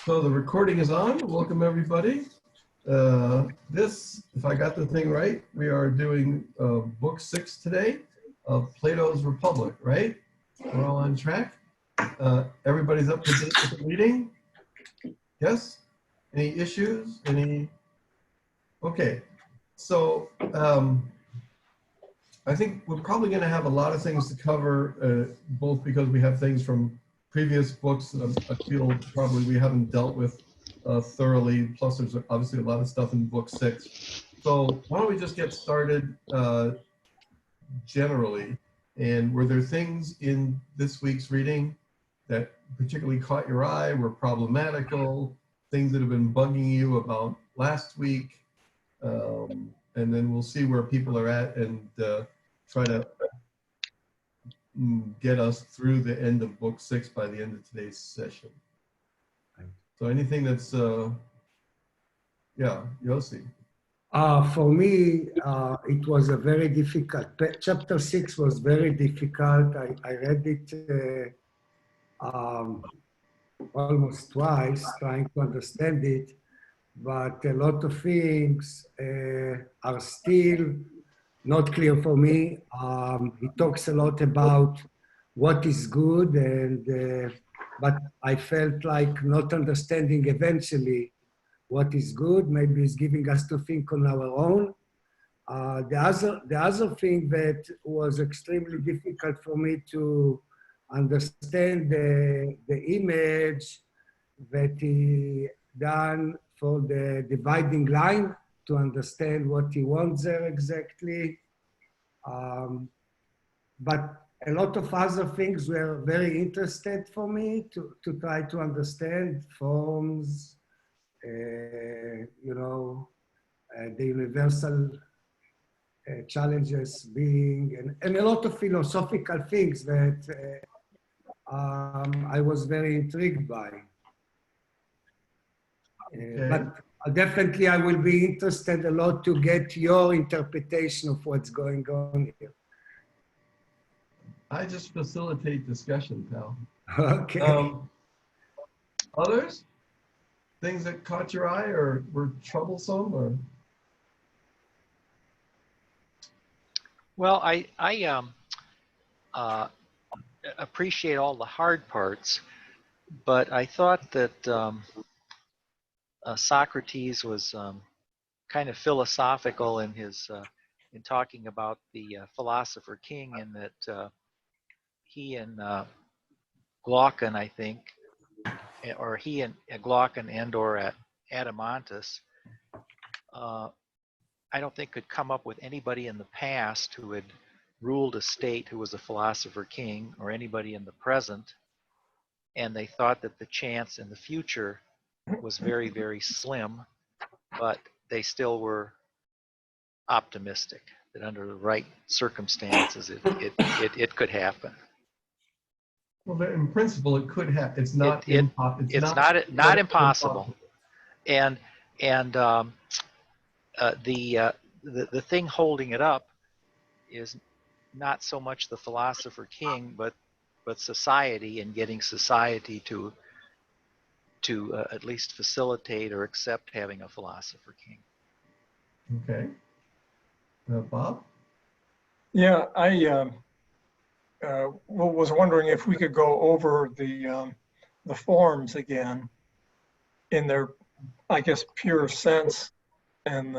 So the recording is on. Welcome everybody. If I got the thing right, we are doing book 6 today of Plato's Republic, right? We're all on track. Everybody's up to date with the reading? Yes? Any issues? Okay. So I think we're probably going to have a lot of things to cover, both because we have things from previous books I feel probably we haven't dealt with thoroughly, plus there's obviously a lot of stuff in book 6. So why don't we just get started generally, and were there things in this week's reading that particularly caught your eye, were problematical, things that have been bugging you about last week, and then we'll see where people are at and try to get us through the end of book 6 by the end of today's session. So anything that's, yeah, Yossi. For me, it was a very difficult, chapter 6 was very difficult. I read it almost twice, trying to understand it, but a lot of things are still not clear for me. He talks a lot about what is good, but I felt like not understanding eventually what is good. Maybe he's giving us to think on our own. The other thing that was extremely difficult for me to understand the image that he done for the dividing line, to understand what he wants there exactly. But a lot of other things were very interesting for me to try to understand forms, you know, the universal challenges being, and a lot of philosophical things that I was very intrigued by. Okay. But definitely I will be interested a lot to get your interpretation of what's going on here. I just facilitate discussion, pal. Okay. Others? Things that caught your eye or were troublesome or? Well, I appreciate all the hard parts, but I thought that Socrates was kind of philosophical in his in talking about the philosopher king, and that he and Glaucon, I think, or he and Glaucon and or Adeimantus, I don't think could come up with anybody in the past who had ruled a state who was a philosopher king, or anybody in the present, and they thought that the chance in the future was very, very slim, but they still were optimistic that under the right circumstances it could happen. Well, in principle, it could happen. It's not not impossible. And the thing holding it up is not so much the philosopher king, but society, and getting society to at least facilitate or accept having a philosopher king. Okay. Bob? Yeah, I was wondering if we could go over the forms again in their, I guess, pure sense. And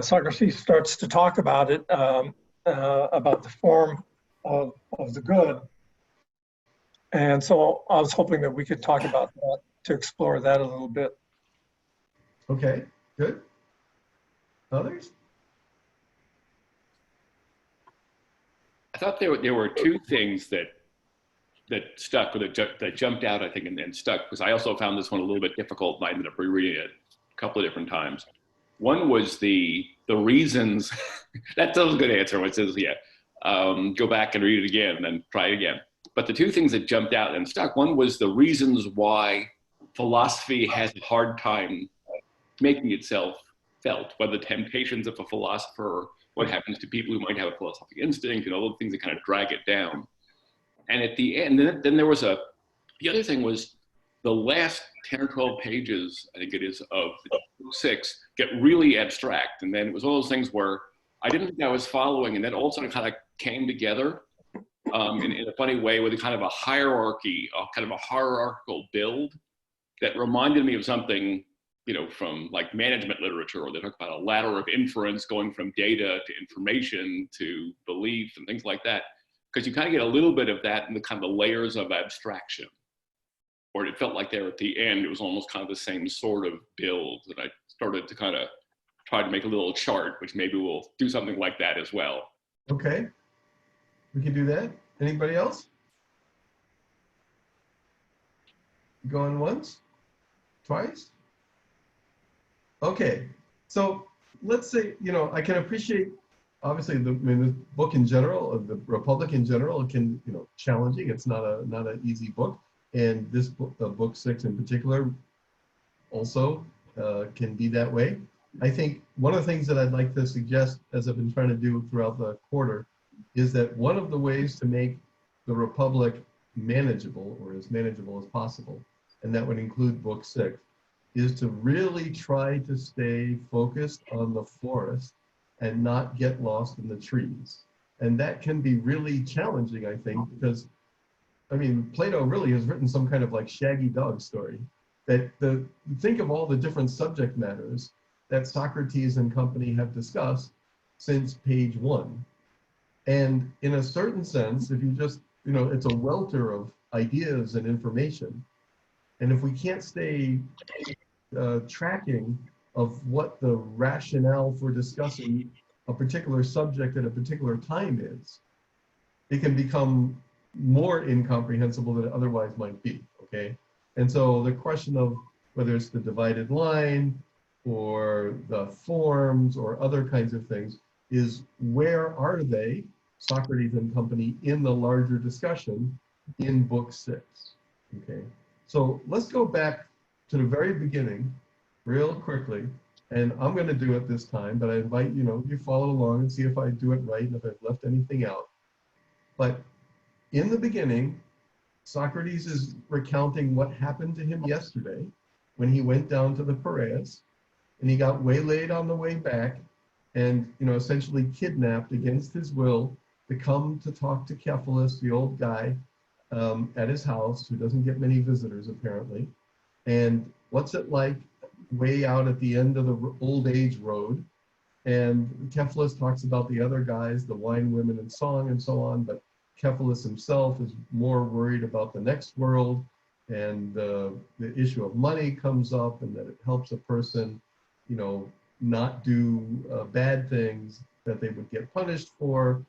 Socrates starts to talk about it, about the form of the good. And so I was hoping that we could talk about that, to explore that a little bit. Okay, good. Others? I thought there were two things that stuck, or that jumped out, I think, and stuck, because I also found this one a little bit difficult, and I ended up rereading it a couple of different times. One was the reasons. That's a good answer. When it says, yeah, go back and read it again, and then try it again. But the two things that jumped out and stuck, one was the reasons why philosophy has a hard time making itself felt, whether the temptations of a philosopher, or what happens to people who might have a philosophic instinct, and all the things that kind of drag it down. And at the end, then there was a The other thing was the last 10 or 12 pages, I think it is, of book 6 get really abstract. And then it was one of those things where I didn't think I was following, and then all of a sudden it kind of came together in a funny way with a kind of a hierarchy, kind of a hierarchical build that reminded me of something, you know, from like management literature, where they talk about a ladder of inference going from data to information to belief and things like that. Because you kind of get a little bit of that in the kind of the layers of abstraction. Or it felt like there at the end, it was almost kind of the same sort of build that I started to kind of try to make a little chart, which maybe we'll do something like that as well. Okay, we can do that. Anybody else? Going once? Twice? Okay, so let's say, you know, I can appreciate, obviously, the book in general, the Republic in general, can, you know, challenging. It's not an easy book. And this book, book 6 in particular, also can be that way. I think one of the things that I'd like to suggest, as I've been trying to do throughout the quarter, is that one of the ways to make the Republic manageable, or as manageable as possible, and that would include book 6, is to really try to stay focused on the forest and not get lost in the trees. And that can be really challenging, I think, because I mean, Plato really has written some kind of like Shaggy Dog story. Think of all the different subject matters that Socrates and company have discussed since page 1. And in a certain sense, if you just, you know, it's a welter of ideas and information. And if we can't stay tracking of what the rationale for discussing a particular subject at a particular time is, it can become more incomprehensible than it otherwise might be, okay? And so the question of whether it's the divided line or the forms or other kinds of things is, where are they, Socrates and company, in the larger discussion in book 6, okay? So let's go back to the very beginning real quickly, and I'm gonna do it this time, but I invite, you know, you follow along and see if I do it right and if I've left anything out. But in the beginning, Socrates is recounting what happened to him yesterday when he went down to the Piraeus and he got waylaid on the way back and, you know, essentially kidnapped against his will to come to talk to Cephalus, the old guy, at his house, who doesn't get many visitors apparently. And what's it like way out at the end of the old age road? And Cephalus talks about the other guys, the wine, women, and song, and so on, but Cephalus himself is more worried about the next world, and the issue of money comes up, and that it helps a person, you know, not do bad things that they would get punished for.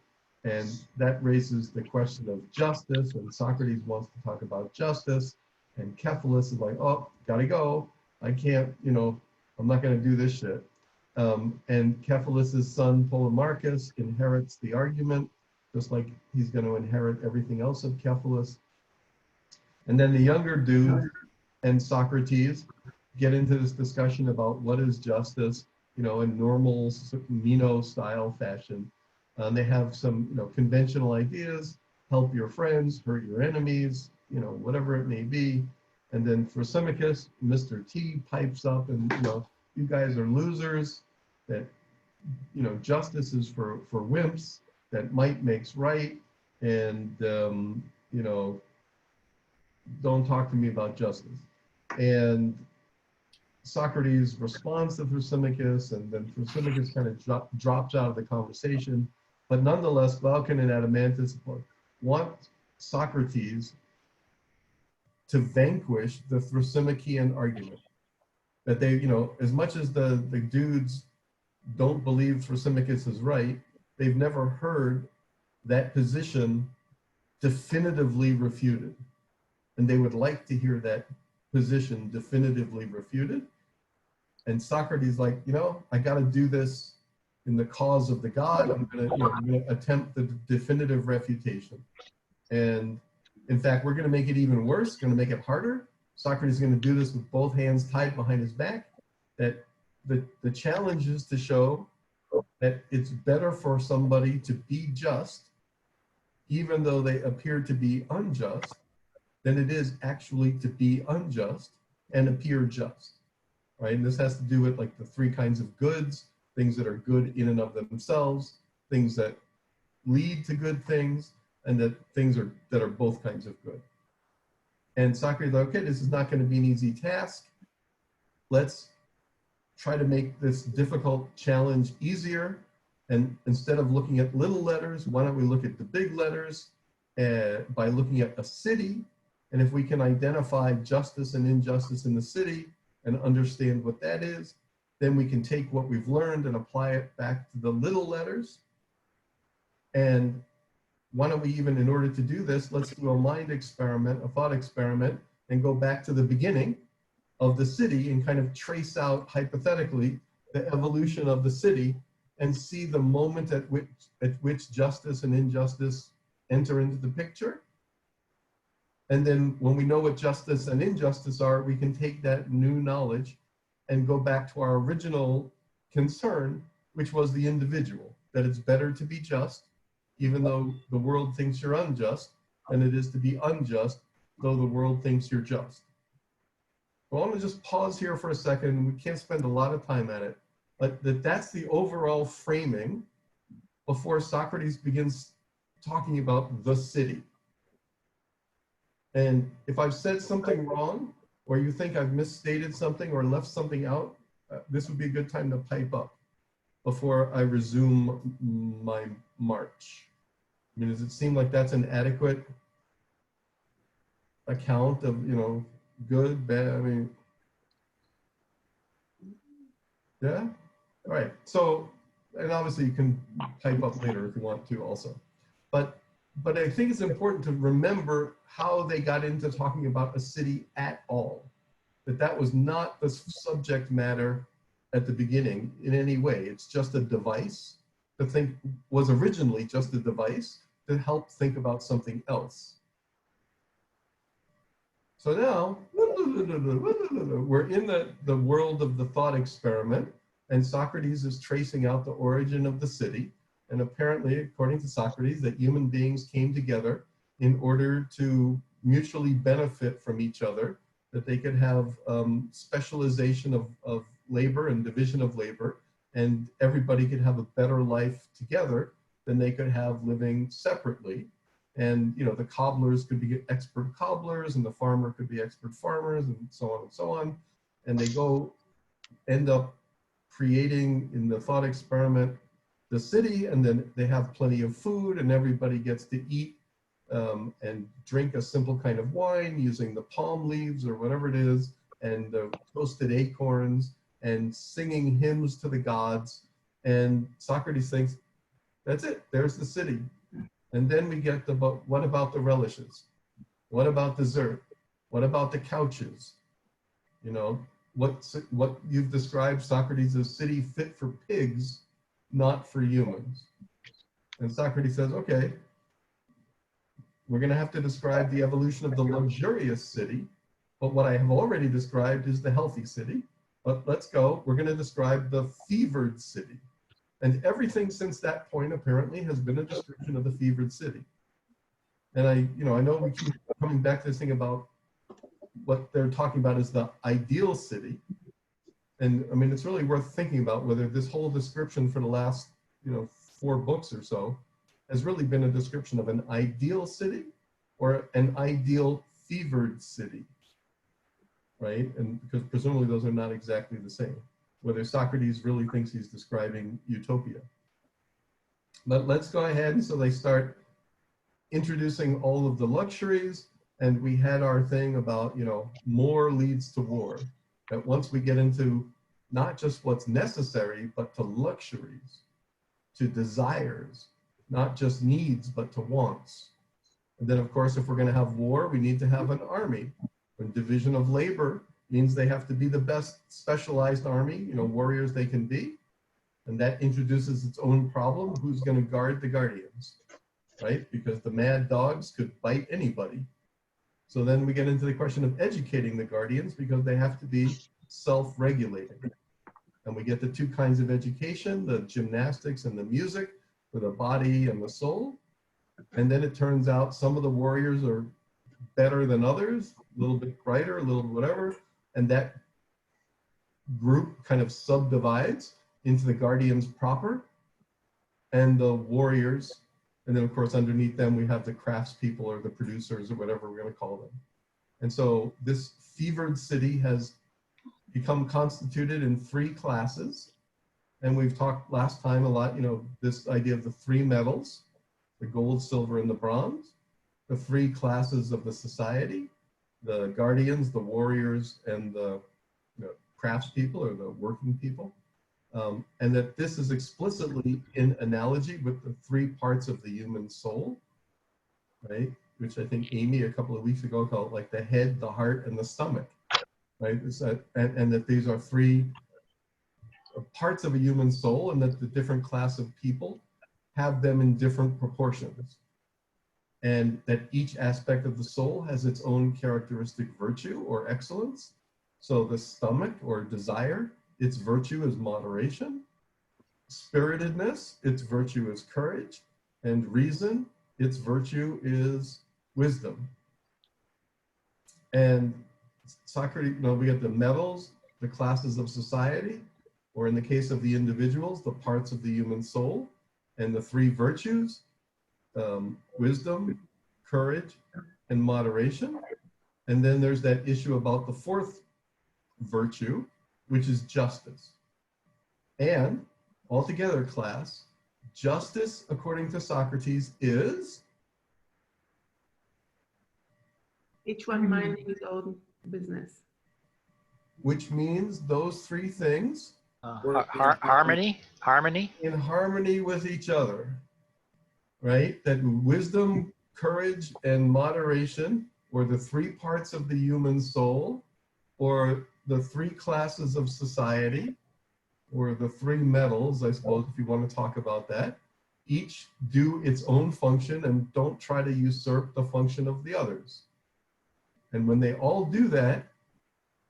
And that raises the question of justice, and Socrates wants to talk about justice, and Cephalus is like, oh, gotta go. I can't, you know, I'm not gonna do this shit. And Cephalus's son Polemarchus inherits the argument, just like he's going to inherit everything else of Cephalus. And then the younger dude and Socrates get into this discussion about what is justice, you know, in normal Meno style fashion. They have some, you know, conventional ideas: help your friends, hurt your enemies, you know, whatever it may be. And then Thrasymachus, Mr. T, pipes up and, you know, you guys are losers, that, you know, justice is for wimps, that might makes right, and, you know, don't talk to me about justice. And Socrates responds to Thrasymachus, and then Thrasymachus kind of drops out of the conversation. But nonetheless, Glaucon and Adeimantus want Socrates to vanquish the Thrasymachian argument. That they, you know, as much as the dudes don't believe Thrasymachus is right, they've never heard that position definitively refuted. And they would like to hear that position definitively refuted. And Socrates like, you know, I got to do this in the cause of the god. I'm gonna attempt the definitive refutation. And in fact, we're gonna make it even worse, gonna make it harder. Socrates is gonna do this with both hands tied behind his back. That the challenge is to show that it's better for somebody to be just, even though they appear to be unjust, than it is actually to be unjust and appear just, right? And this has to do with like the three kinds of goods, things that are good in and of themselves, things that lead to good things, and that things that are both kinds of good. And Socrates thought, okay, this is not going to be an easy task. Let's try to make this difficult challenge easier. And instead of looking at little letters, why don't we look at the big letters by looking at a city? And if we can identify justice and injustice in the city and understand what that is, then we can take what we've learned and apply it back to the little letters. And why don't we even, in order to do this, let's do a mind experiment, a thought experiment, and go back to the beginning of the city and kind of trace out hypothetically the evolution of the city and see the moment at which justice and injustice enter into the picture. And then when we know what justice and injustice are, we can take that new knowledge and go back to our original concern, which was the individual, that it's better to be just, even though the world thinks you're unjust, than it is to be unjust, though the world thinks you're just. Well, I'm gonna just pause here for a second. We can't spend a lot of time at it, but that's the overall framing before Socrates begins talking about the city. And if I've said something wrong, or you think I've misstated something or left something out, this would be a good time to pipe up before I resume my march. I mean, does it seem like that's an adequate account of, you know, good, bad? I mean, yeah? All right. So, and obviously you can type up later if you want to also. But I think it's important to remember how they got into talking about a city at all. That was not the subject matter at the beginning in any way. It's just a device to think, was originally just a device to help think about something else. So now, we're in the world of the thought experiment, and Socrates is tracing out the origin of the city. And apparently, according to Socrates, that human beings came together in order to mutually benefit from each other, that they could have specialization of labor and division of labor, and everybody could have a better life together than they could have living separately. And, you know, the cobblers could be expert cobblers, and the farmer could be expert farmers, and so on and so on. And they end up creating, in the thought experiment, the city, and then they have plenty of food, and everybody gets to eat and drink a simple kind of wine using the palm leaves or whatever it is, and the toasted acorns, and singing hymns to the gods. And Socrates thinks, that's it, there's the city. And then we get what about the relishes? What about dessert? What about the couches? You know, what you've described, Socrates, as city fit for pigs, not for humans. And Socrates says, okay, we're going to have to describe the evolution of the luxurious city, but what I have already described is the healthy city. But let's go, we're going to describe the fevered city. And everything since that point apparently has been a description of the fevered city. And I know we keep coming back to this thing about what they're talking about is the ideal city. And I mean, it's really worth thinking about whether this whole description for the last, 4 books or so has really been a description of an ideal city or an ideal fevered city, right? And because presumably those are not exactly the same, whether Socrates really thinks he's describing utopia. But let's go ahead. And so they start introducing all of the luxuries, and we had our thing about, more leads to war. That once we get into not just what's necessary, but to luxuries, to desires, not just needs, but to wants. And then, of course, if we're going to have war, we need to have an army. And division of labor means they have to be the best specialized army, warriors they can be. And that introduces its own problem. Who's going to guard the guardians, right? Because the mad dogs could bite anybody. So then we get into the question of educating the guardians, because they have to be self-regulating. And we get the 2 kinds of education, the gymnastics and the music for the body and the soul. And then it turns out some of the warriors are better than others, a little bit brighter, a little whatever, and that group kind of subdivides into the guardians proper and the warriors. And then of course underneath them we have the craftspeople or the producers or whatever we're going to call them. And so this fevered city has become constituted in 3 classes. And we've talked last time a lot, you know, this idea of the 3 metals, the gold, silver, and the bronze, the 3 classes of the society, the guardians, the warriors, and the craftspeople or the working people. And that this is explicitly in analogy with the 3 parts of the human soul, right? Which I think Amy a couple of weeks ago called like the head, the heart, and the stomach, right? And that these are 3 parts of a human soul, and that the different class of people have them in different proportions. And that each aspect of the soul has its own characteristic virtue or excellence. So the stomach or desire, its virtue is moderation. Spiritedness, its virtue is courage. And reason, its virtue is wisdom. And Socrates, we get the metals, the classes of society, or in the case of the individuals, the parts of the human soul, and the 3 virtues, wisdom, courage, and moderation. And then there's that issue about the 4th virtue, which is justice. And altogether, class, justice, according to Socrates, is? Each one minding his own business. Which means those 3 things Harmony. in harmony with each other, right? That wisdom, courage, and moderation, or the 3 parts of the human soul, or the 3 classes of society, or the 3 metals, I suppose, if you want to talk about that, each do its own function and don't try to usurp the function of the others. And when they all do that,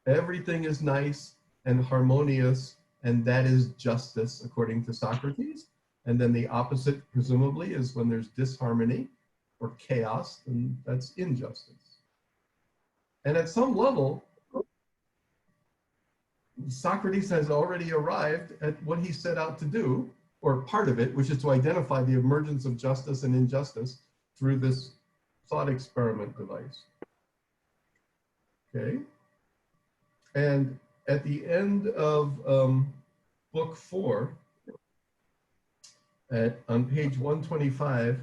everything is nice and harmonious, and that is justice, according to Socrates. And then the opposite, presumably, is when there's disharmony or chaos, and that's injustice. And at some level, Socrates has already arrived at what he set out to do, or part of it, which is to identify the emergence of justice and injustice through this thought experiment device. Okay? And at the end of book 4, on page 125,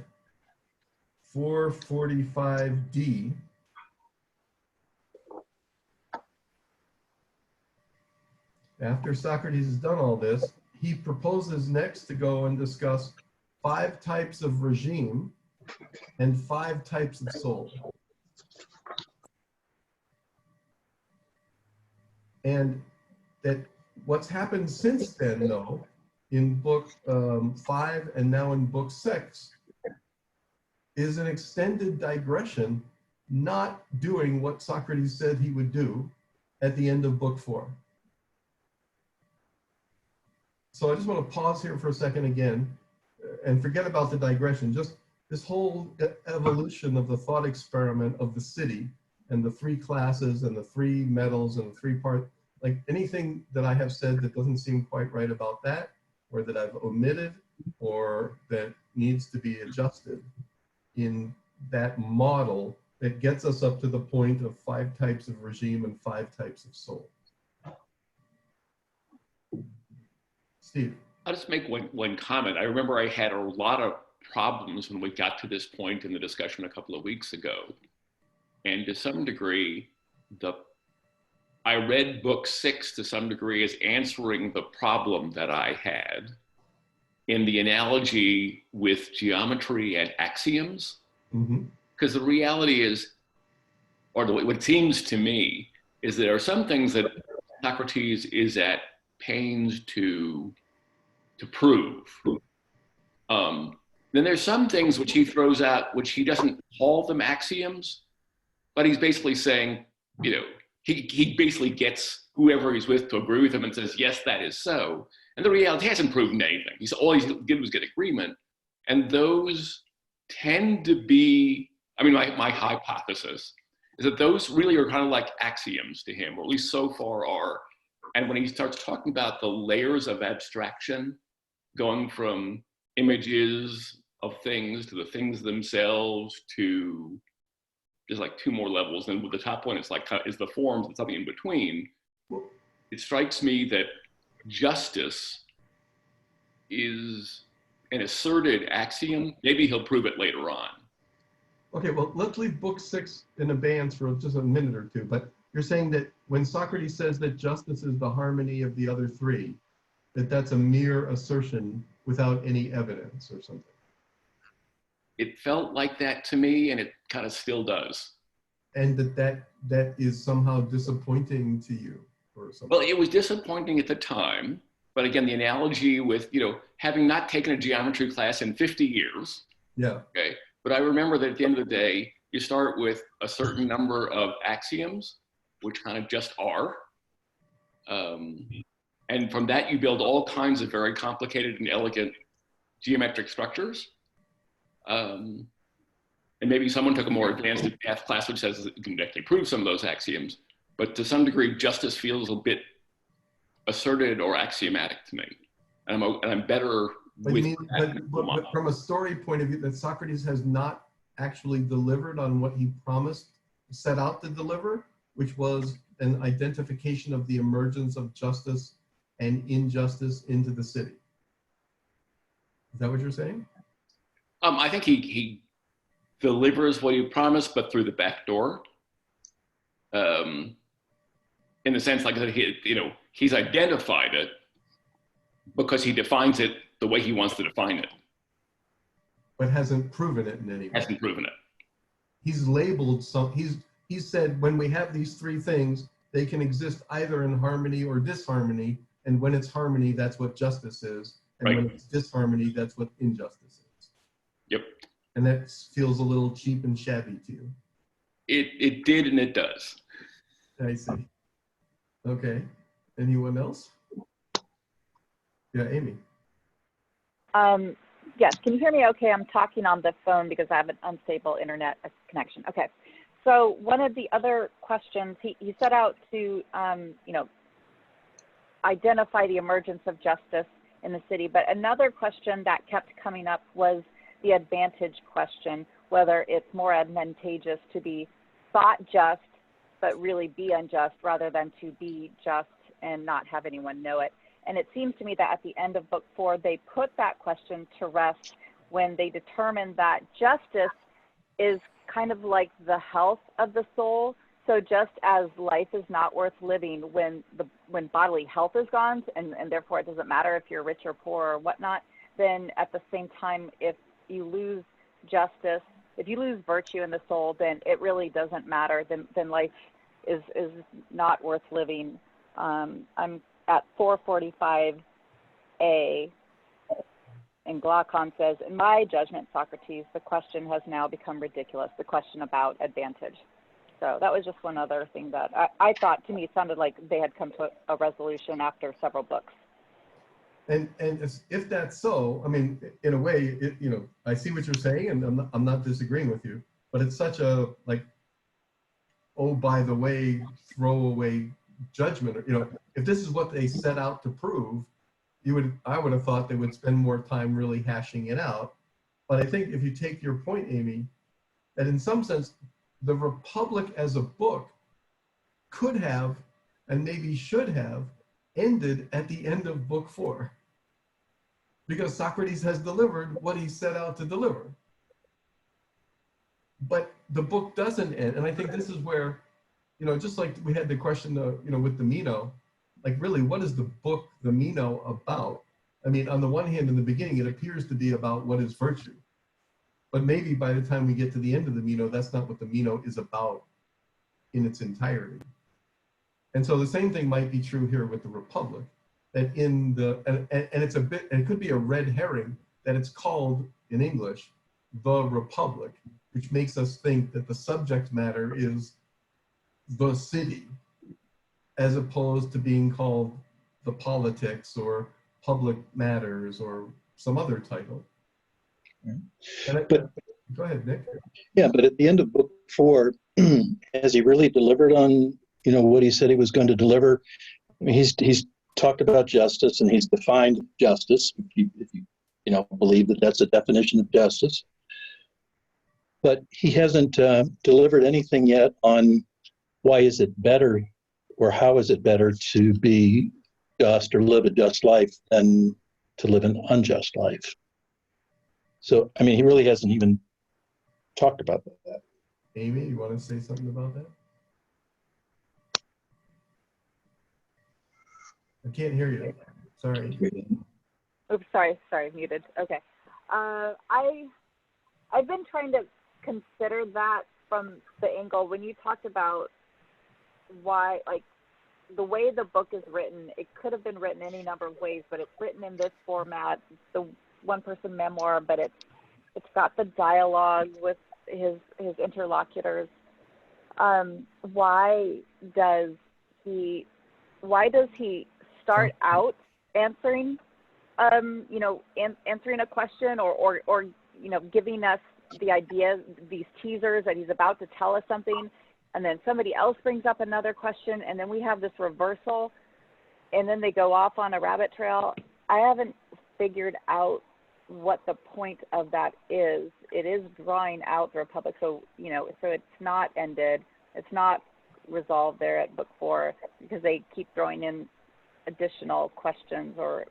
445D, after Socrates has done all this, he proposes next to go and discuss 5 types of regime and 5 types of soul. And that what's happened since then, though, in book 5 and now in book 6, is an extended digression, not doing what Socrates said he would do at the end of book 4. So I just want to pause here for a second again and forget about the digression. Just this whole evolution of the thought experiment of the city and the 3 classes and the 3 metals and the 3 parts, like anything that I have said that doesn't seem quite right about that, or that I've omitted, or that needs to be adjusted in that model that gets us up to the point of 5 types of regime and 5 types of soul. Steve. I'll just make one comment. I remember I had a lot of problems when we got to this point in the discussion a couple of weeks ago. And to some degree, I read book 6 to some degree as answering the problem that I had in the analogy with geometry and axioms. Because the reality is, or what it seems to me, is there are some things that Socrates is at pains to prove. Then there's some things which he throws out, which he doesn't call them axioms, but he's basically saying, you know, he basically gets whoever he's with to agree with him and says, yes, that is so. And the reality hasn't proven anything. All he's did was get agreement. And those tend to be, I mean, my hypothesis is that those really are kind of like axioms to him, or at least so far are. And when he starts talking about the layers of abstraction, going from images of things to the things themselves to just like two more levels, and with the top one, it's like is the forms and something in between. It strikes me that justice is an asserted axiom. Maybe he'll prove it later on. Okay, well, let's leave book 6 in abeyance for just a minute or two. But you're saying that when Socrates says that justice is the harmony of the other three, that's a mere assertion without any evidence or something. It felt like that to me, and it kind of still does. And that is somehow disappointing to you or something. Well, it was disappointing at the time, but again, the analogy with, you know, having not taken a geometry class in 50 years. Yeah. Okay. But I remember that at the end of the day, you start with a certain number of axioms, which kind of just are. And from that, you build all kinds of very complicated and elegant geometric structures. And maybe someone took a more advanced math class which says you can actually prove some of those axioms, but to some degree, justice feels a bit asserted or axiomatic to me. And I'm better But with you mean, but from a story point of view, that Socrates has not actually delivered on what he promised, set out to deliver, which was an identification of the emergence of justice and injustice into the city. Is that what you're saying? I think he delivers what he promised, but through the back door. In the sense, like that, he's identified it because he defines it the way he wants to define it. But hasn't proven it in any way. Hasn't proven it. He's labeled some. He said when we have these three things, they can exist either in harmony or disharmony, and when it's harmony, that's what justice is, and Right. when it's disharmony, that's what injustice is. Yep. And that feels a little cheap and shabby to you. It did and it does. I see. Okay. Anyone else? Yeah, Amy. Yes, can you hear me okay? I'm talking on the phone because I have an unstable internet connection. Okay. So one of the other questions, he set out to, identify the emergence of justice in the city. But another question that kept coming up was the advantage question, whether it's more advantageous to be thought just, but really be unjust rather than to be just and not have anyone know it. And it seems to me that at the end of book 4, they put that question to rest when they determined that justice is kind of like the health of the soul. So just as life is not worth living when bodily health is gone, and therefore it doesn't matter if you're rich or poor or whatnot, then at the same time, if you lose justice, if you lose virtue in the soul, then it really doesn't matter. Then life is not worth living. I'm at 445A, and Glaucon says, in my judgment, Socrates, the question has now become ridiculous, the question about advantage. So that was just one other thing that I thought, to me, it sounded like they had come to a resolution after several books. And if that's so, I mean, in a way, I see what you're saying, and I'm not disagreeing with you, but it's such a, like, oh, by the way, throwaway judgment. If this is what they set out to prove, I would have thought they would spend more time really hashing it out. But I think if you take your point, Amy, that in some sense, the Republic as a book could have, and maybe should have, ended at the end of book 4. Because Socrates has delivered what he set out to deliver. But the book doesn't end. And I think this is where, just like we had the question, with the Meno, like really, what is the book, the Meno, about? I mean, on the one hand, in the beginning, it appears to be about what is virtue. But maybe by the time we get to the end of the Meno, that's not what the Meno is about in its entirety. And so the same thing might be true here with the Republic, that in the, and it's a bit, and it could be a red herring, that it's called in English, the Republic, which makes us think that the subject matter is the city, as opposed to being called the politics or public matters or some other title. But go ahead, Nick. yeah, but at the end of book 4, has he really delivered on, what he said he was going to deliver? I mean, he's talked about justice and he's defined justice, if you believe that that's a definition of justice. But he hasn't delivered anything yet on why is it better or how is it better to be just or live a just life than to live an unjust life. So, I mean, he really hasn't even talked about that. Amy, you want to say something about that? I can't hear you. Sorry. Oops, sorry, muted. Okay. I've been trying to consider that from the angle when you talked about why, like, the way the book is written, it could have been written any number of ways, but it's written in this format, the one-person memoir, but it's got the dialogue with his interlocutors. Why does he start out answering answering a question or giving us the idea, these teasers that he's about to tell us something, and then somebody else brings up another question, and then we have this reversal, and then they go off on a rabbit trail? I haven't figured out what the point of that is. It is drawing out the Republic, so it's not ended. It's not resolved there at book 4 because they keep throwing in additional questions or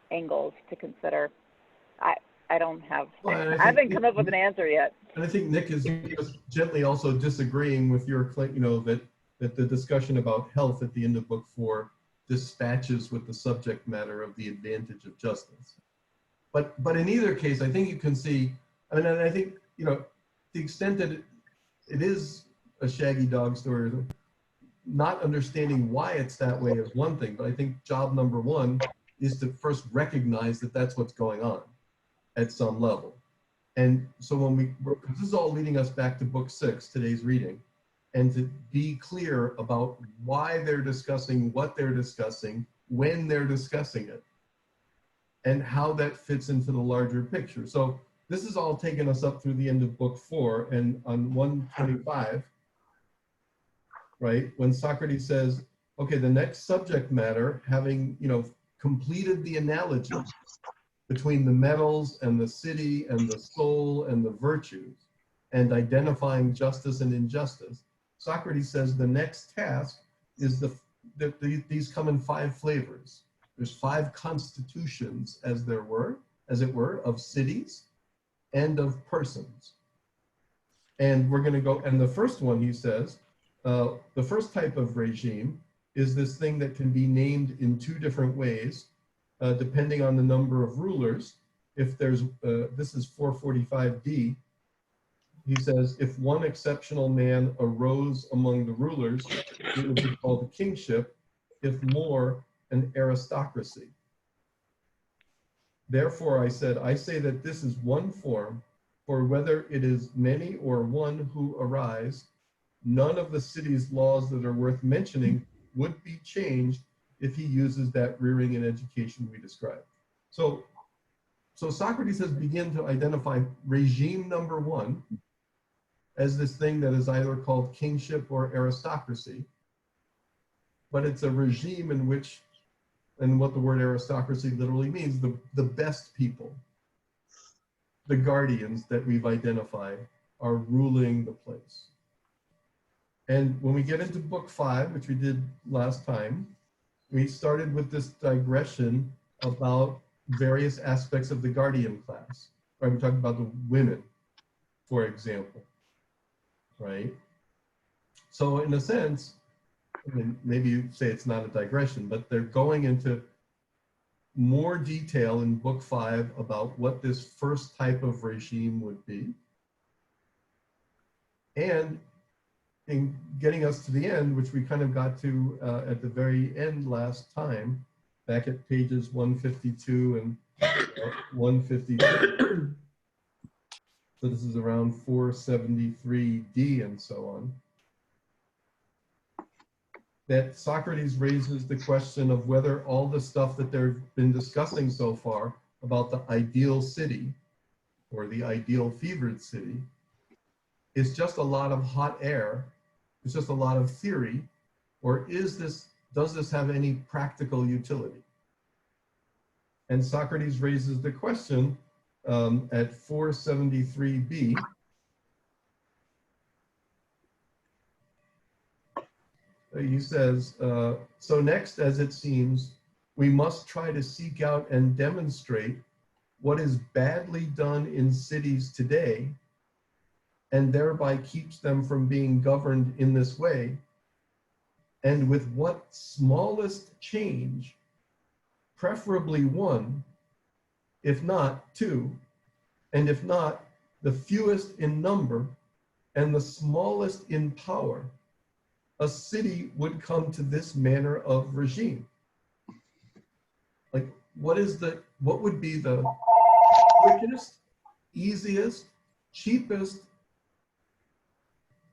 angles to consider. I don't have, I haven't come up with an answer yet. And I think Nick is just gently also disagreeing with your claim, that the discussion about health at the end of book 4 dispatches with the subject matter of the advantage of justice. But in either case, I think you can see, and I think, the extent that it is a shaggy dog story, not understanding why it's that way is one thing, but I think job number 1 is to first recognize that that's what's going on at some level. And so because this is all leading us back to book 6, today's reading, and to be clear about why they're discussing what they're discussing, when they're discussing it, and how that fits into the larger picture. So this is all taking us up through the end of book 4, and on 125, right, when Socrates says, okay, the next subject matter, having, completed the analogy between the metals and the city and the soul and the virtues and identifying justice and injustice, Socrates says the next task is these come in 5 flavors. There's 5 constitutions, as it were, of cities and of persons. And we're going to go, and the first one, he says, the first type of regime is this thing that can be named in 2 different ways, depending on the number of rulers. If there's, this is 445D, he says, if one exceptional man arose among the rulers, it would be called a kingship, if more, an aristocracy. Therefore, I say that this is one form, for whether it is many or one who arise, none of the city's laws that are worth mentioning would be changed if he uses that rearing and education we described. So Socrates has begun to identify regime number 1 as this thing that is either called kingship or aristocracy, but it's a regime in which, and what the word aristocracy literally means, the best people, the guardians that we've identified, are ruling the place. And when we get into book 5, which we did last time, we started with this digression about various aspects of the guardian class. Right? We talked about the women, for example, right? So in a sense, I mean, maybe you say it's not a digression, but they're going into more detail in book 5 about what this first type of regime would be. And in getting us to the end, which we kind of got to at the very end last time, back at pages 152 and 153. So this is around 473D and so on. That Socrates raises the question of whether all the stuff that they've been discussing so far about the ideal city or the ideal fevered city is just a lot of hot air It's just a lot of theory, or does this have any practical utility? And Socrates raises the question at 473b. He says, so next, as it seems, we must try to seek out and demonstrate what is badly done in cities today, and thereby keeps them from being governed in this way, and with what smallest change, preferably one, if not two, and if not, the fewest in number and the smallest in power, a city would come to this manner of regime. Like, what would be the quickest, easiest, cheapest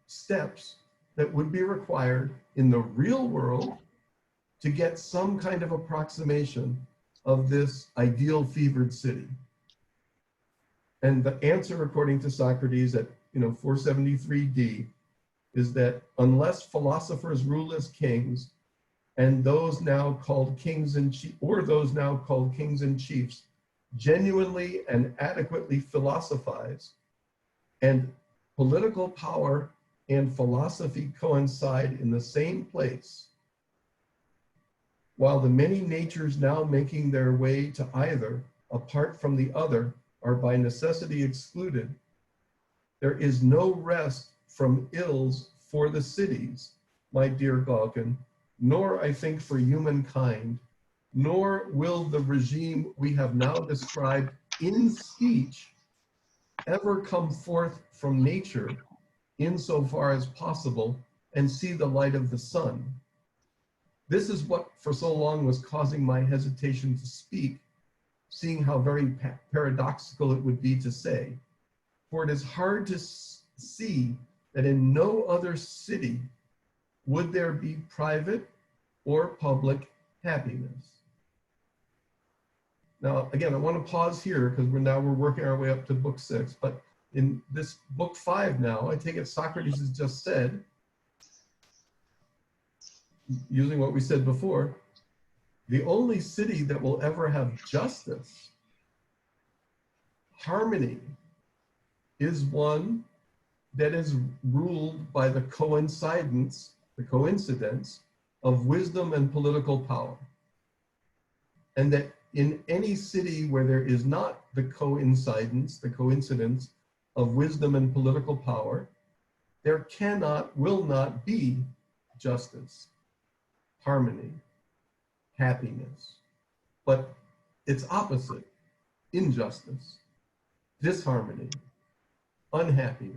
steps that would be required in the real world to get some kind of approximation of this ideal fevered city? And the answer, according to Socrates at 473d, is that unless philosophers rule as kings, and those now called kings and chiefs genuinely and adequately philosophize, and political power and philosophy coincide in the same place, while the many natures now making their way to either, apart from the other, are by necessity excluded, there is no rest from ills for the cities, my dear Galkin, nor I think for humankind, nor will the regime we have now described in speech ever come forth from nature insofar as possible and see the light of the sun. This is what for so long was causing my hesitation to speak, seeing how very paradoxical it would be to say, for it is hard to see that in no other city would there be private or public happiness. Now, again, I want to pause here because we're working our way up to book 6, but in this book 5 now, I take it Socrates has just said, using what we said before, the only city that will ever have justice, harmony, is one that is ruled by the coincidence of wisdom and political power. And that in any city where there is not the coincidence of wisdom and political power, there will not be justice, harmony, happiness, but its opposite, injustice, disharmony, unhappiness.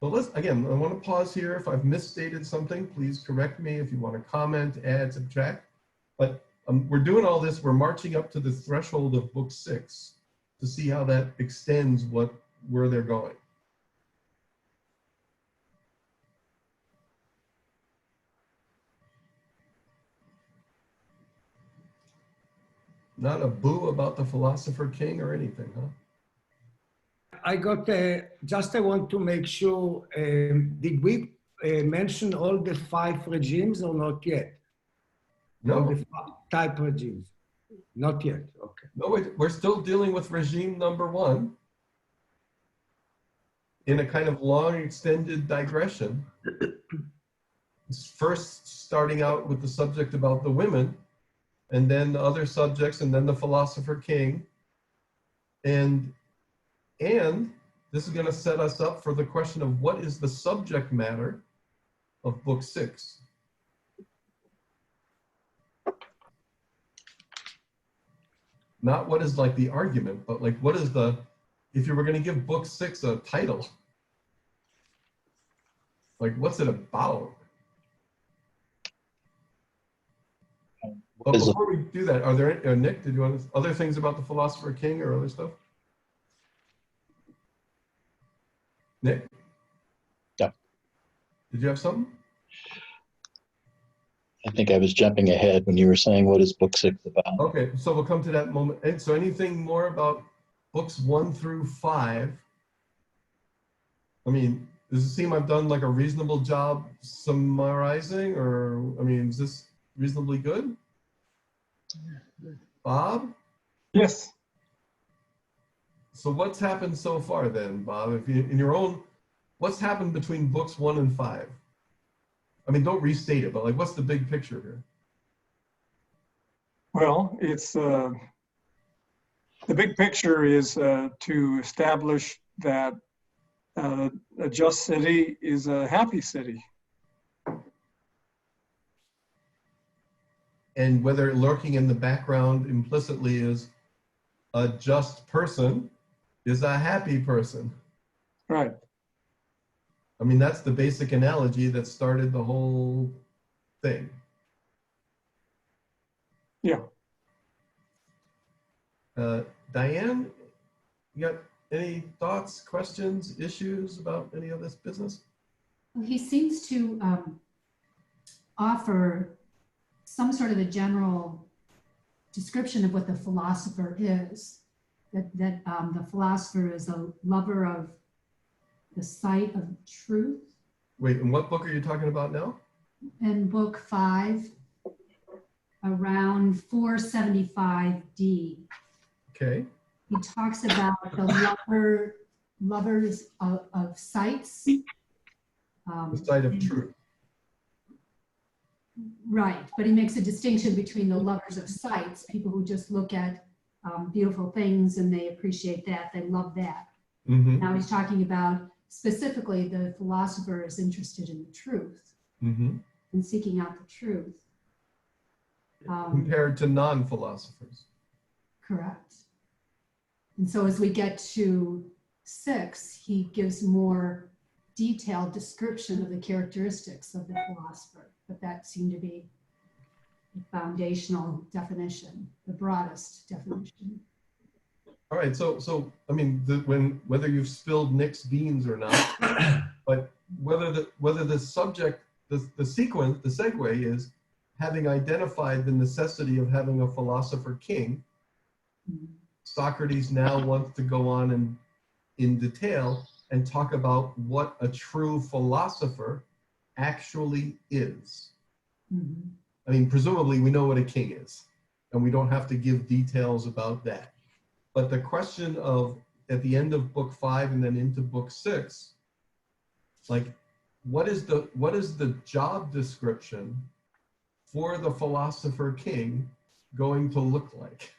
So I want to pause here. If I've misstated something, please correct me. If you want to comment, add, subtract. But we're doing all this, we're marching up to the threshold of book 6 to see how that extends where they're going. Not a boo about the philosopher king or anything, huh? I want to make sure, did we mention all the 5 regimes or not yet? No. All the type regimes? Not yet, okay. No, we're still dealing with regime number 1 in a kind of long extended digression. It's first starting out with the subject about the women, and then the other subjects, and then the philosopher king. And this is going to set us up for the question of what is the subject matter of book 6. Not what is like the argument, but like what is if you were going to give book 6 a title, like what's it about? But before we do that, are there, Nick, did you want other things about the philosopher king or other stuff? Nick? Yeah. Did you have something? I think I was jumping ahead when you were saying what is book 6 about. Okay, so we'll come to that moment. And so anything more about books 1 through 5? I mean, Does it seem I've done like a reasonable job summarizing, or, I mean, is this reasonably good? Bob? Yes. So what's happened so far then, Bob? If you, in your own, what's happened between books 1 and 5? I mean, don't restate it, but like, what's the big picture here? Well, it's the big picture is to establish that a just city is a happy city. And whether lurking in the background implicitly is a just person is a happy person. Right. I mean, that's the basic analogy that started the whole thing. Yeah. Diane, you got any thoughts, questions, issues about any of this business? Well, he seems to offer some sort of a general description of what the philosopher is. That the philosopher is a lover of the sight of truth. Wait, and what book are you talking about now? In book 5, around 475D. Okay. He talks about the lovers of sights. The sight of truth. Right, but he makes a distinction between the lovers of sights, people who just look at beautiful things and they appreciate that, they love that. Mm-hmm. Now he's talking about specifically the philosopher is interested in the truth Mm-hmm. and seeking out the truth. Compared to non-philosophers. Correct. And so as we get to 6, he gives more detailed description of the characteristics of the philosopher, but that seemed to be the foundational definition, the broadest definition. All right, so I mean, whether you've spilled Nick's beans or not, but whether the subject, the sequence, the segue is having identified the necessity of having a philosopher king. Mm-hmm. Socrates now wants to go on and in detail and talk about what a true philosopher actually is. Mm-hmm. I mean, presumably we know what a king is, and we don't have to give details about that. But the question of, at the end of book 5 and then into book 6, like, what is the job description for the philosopher king going to look like?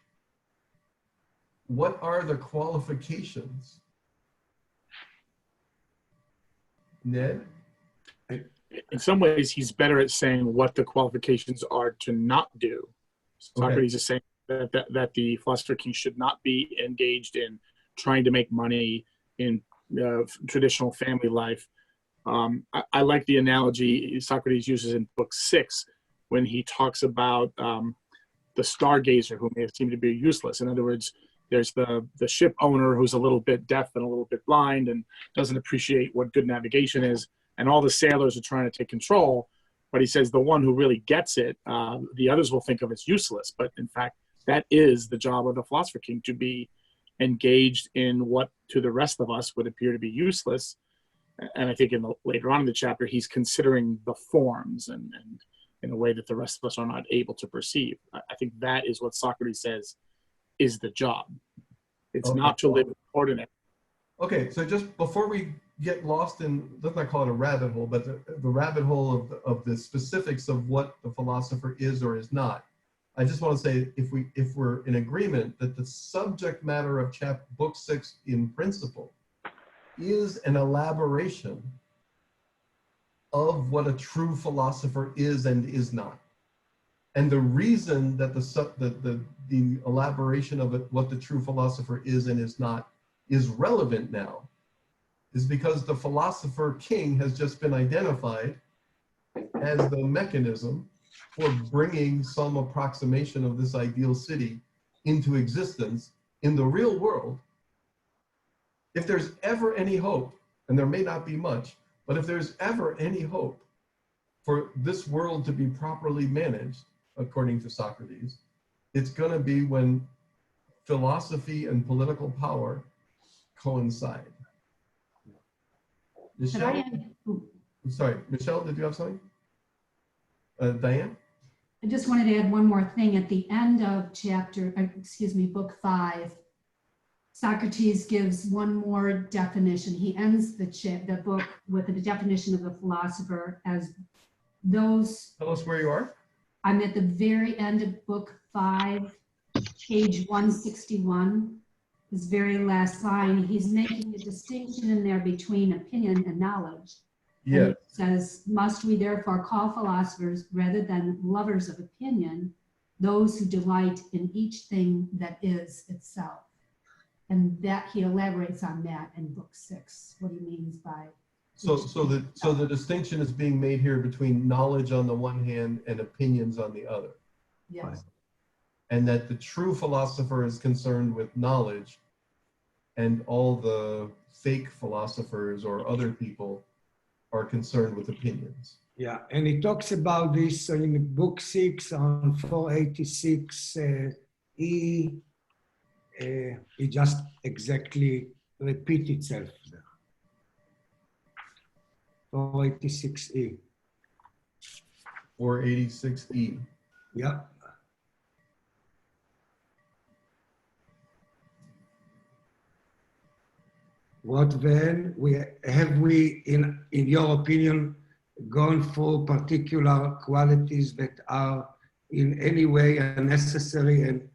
What are the qualifications? Ned? In some ways, he's better at saying what the qualifications are to not do. Socrates is saying that the philosopher king should not be engaged in trying to make money in traditional family life. I like the analogy Socrates uses in book 6 when he talks about the stargazer who may seem to be useless. In other words, there's the ship owner who's a little bit deaf and a little bit blind and doesn't appreciate what good navigation is. And all the sailors are trying to take control. But he says the one who really gets it, the others will think of as useless. But in fact, that is the job of the philosopher king, to be engaged in what to the rest of us would appear to be useless. And I think later on in the chapter, he's considering the forms and in a way that the rest of us are not able to perceive. I think that is what Socrates says is the job. It's not to live ordinary. Okay, so just before we get lost in, let's not call it a rabbit hole, but the rabbit hole of the specifics of what the philosopher is or is not, I just want to say, if we're in agreement that the subject matter of book 6 in principle is an elaboration of what a true philosopher is and is not. And the reason that the elaboration of it, what the true philosopher is and is not, is relevant now is because the philosopher king has just been identified as the mechanism for bringing some approximation of this ideal city into existence in the real world. If there's ever any hope, and there may not be much, but if there's ever any hope for this world to be properly managed, according to Socrates, it's going to be when philosophy and political power coincide. Could I Michelle, end- ooh, I'm sorry, Michelle, did you have something? Diane? I just wanted to add one more thing. At the end of book 5, Socrates gives one more definition. He ends the book with the definition of the philosopher as those. Tell us where you are. I'm at the very end of book 5, page 161. His very last line, he's making a distinction in there between opinion and knowledge. Yeah. And it says, must we therefore call philosophers rather than lovers of opinion, those who delight in each thing that is itself? And that he elaborates on that in book 6, what he means by. So the distinction is being made here between knowledge on the one hand and opinions on the other. Yes. And that the true philosopher is concerned with knowledge, and all the fake philosophers or other people are concerned with opinions. Yeah, and he talks about this in book 6 on 486 E. It just exactly repeat itself there. 486 E. 486E. Yeah. What then have we, in your opinion, gone for particular qualities that are in any way unnecessary and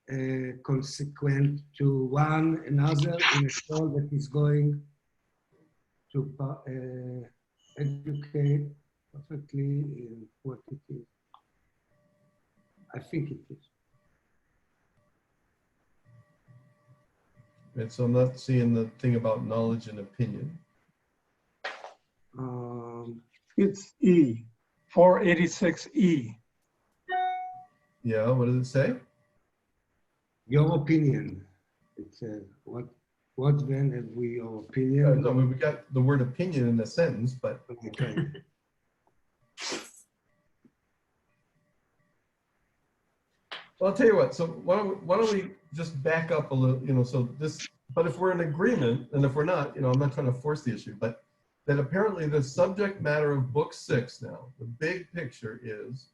inconsequent to one another in a soul that is going to educate perfectly in what it is? I think it is. And so I'm not seeing the thing about knowledge and opinion. It's E, 486E. Yeah, what does it say? Your opinion. It says, what then have we your opinion? No, we got the word opinion in the sentence, but Okay. well, I'll tell you what. So why don't we just back up a little? So this. But if we're in agreement, and if we're not, I'm not trying to force the issue, but that apparently the subject matter of book 6 now, the big picture is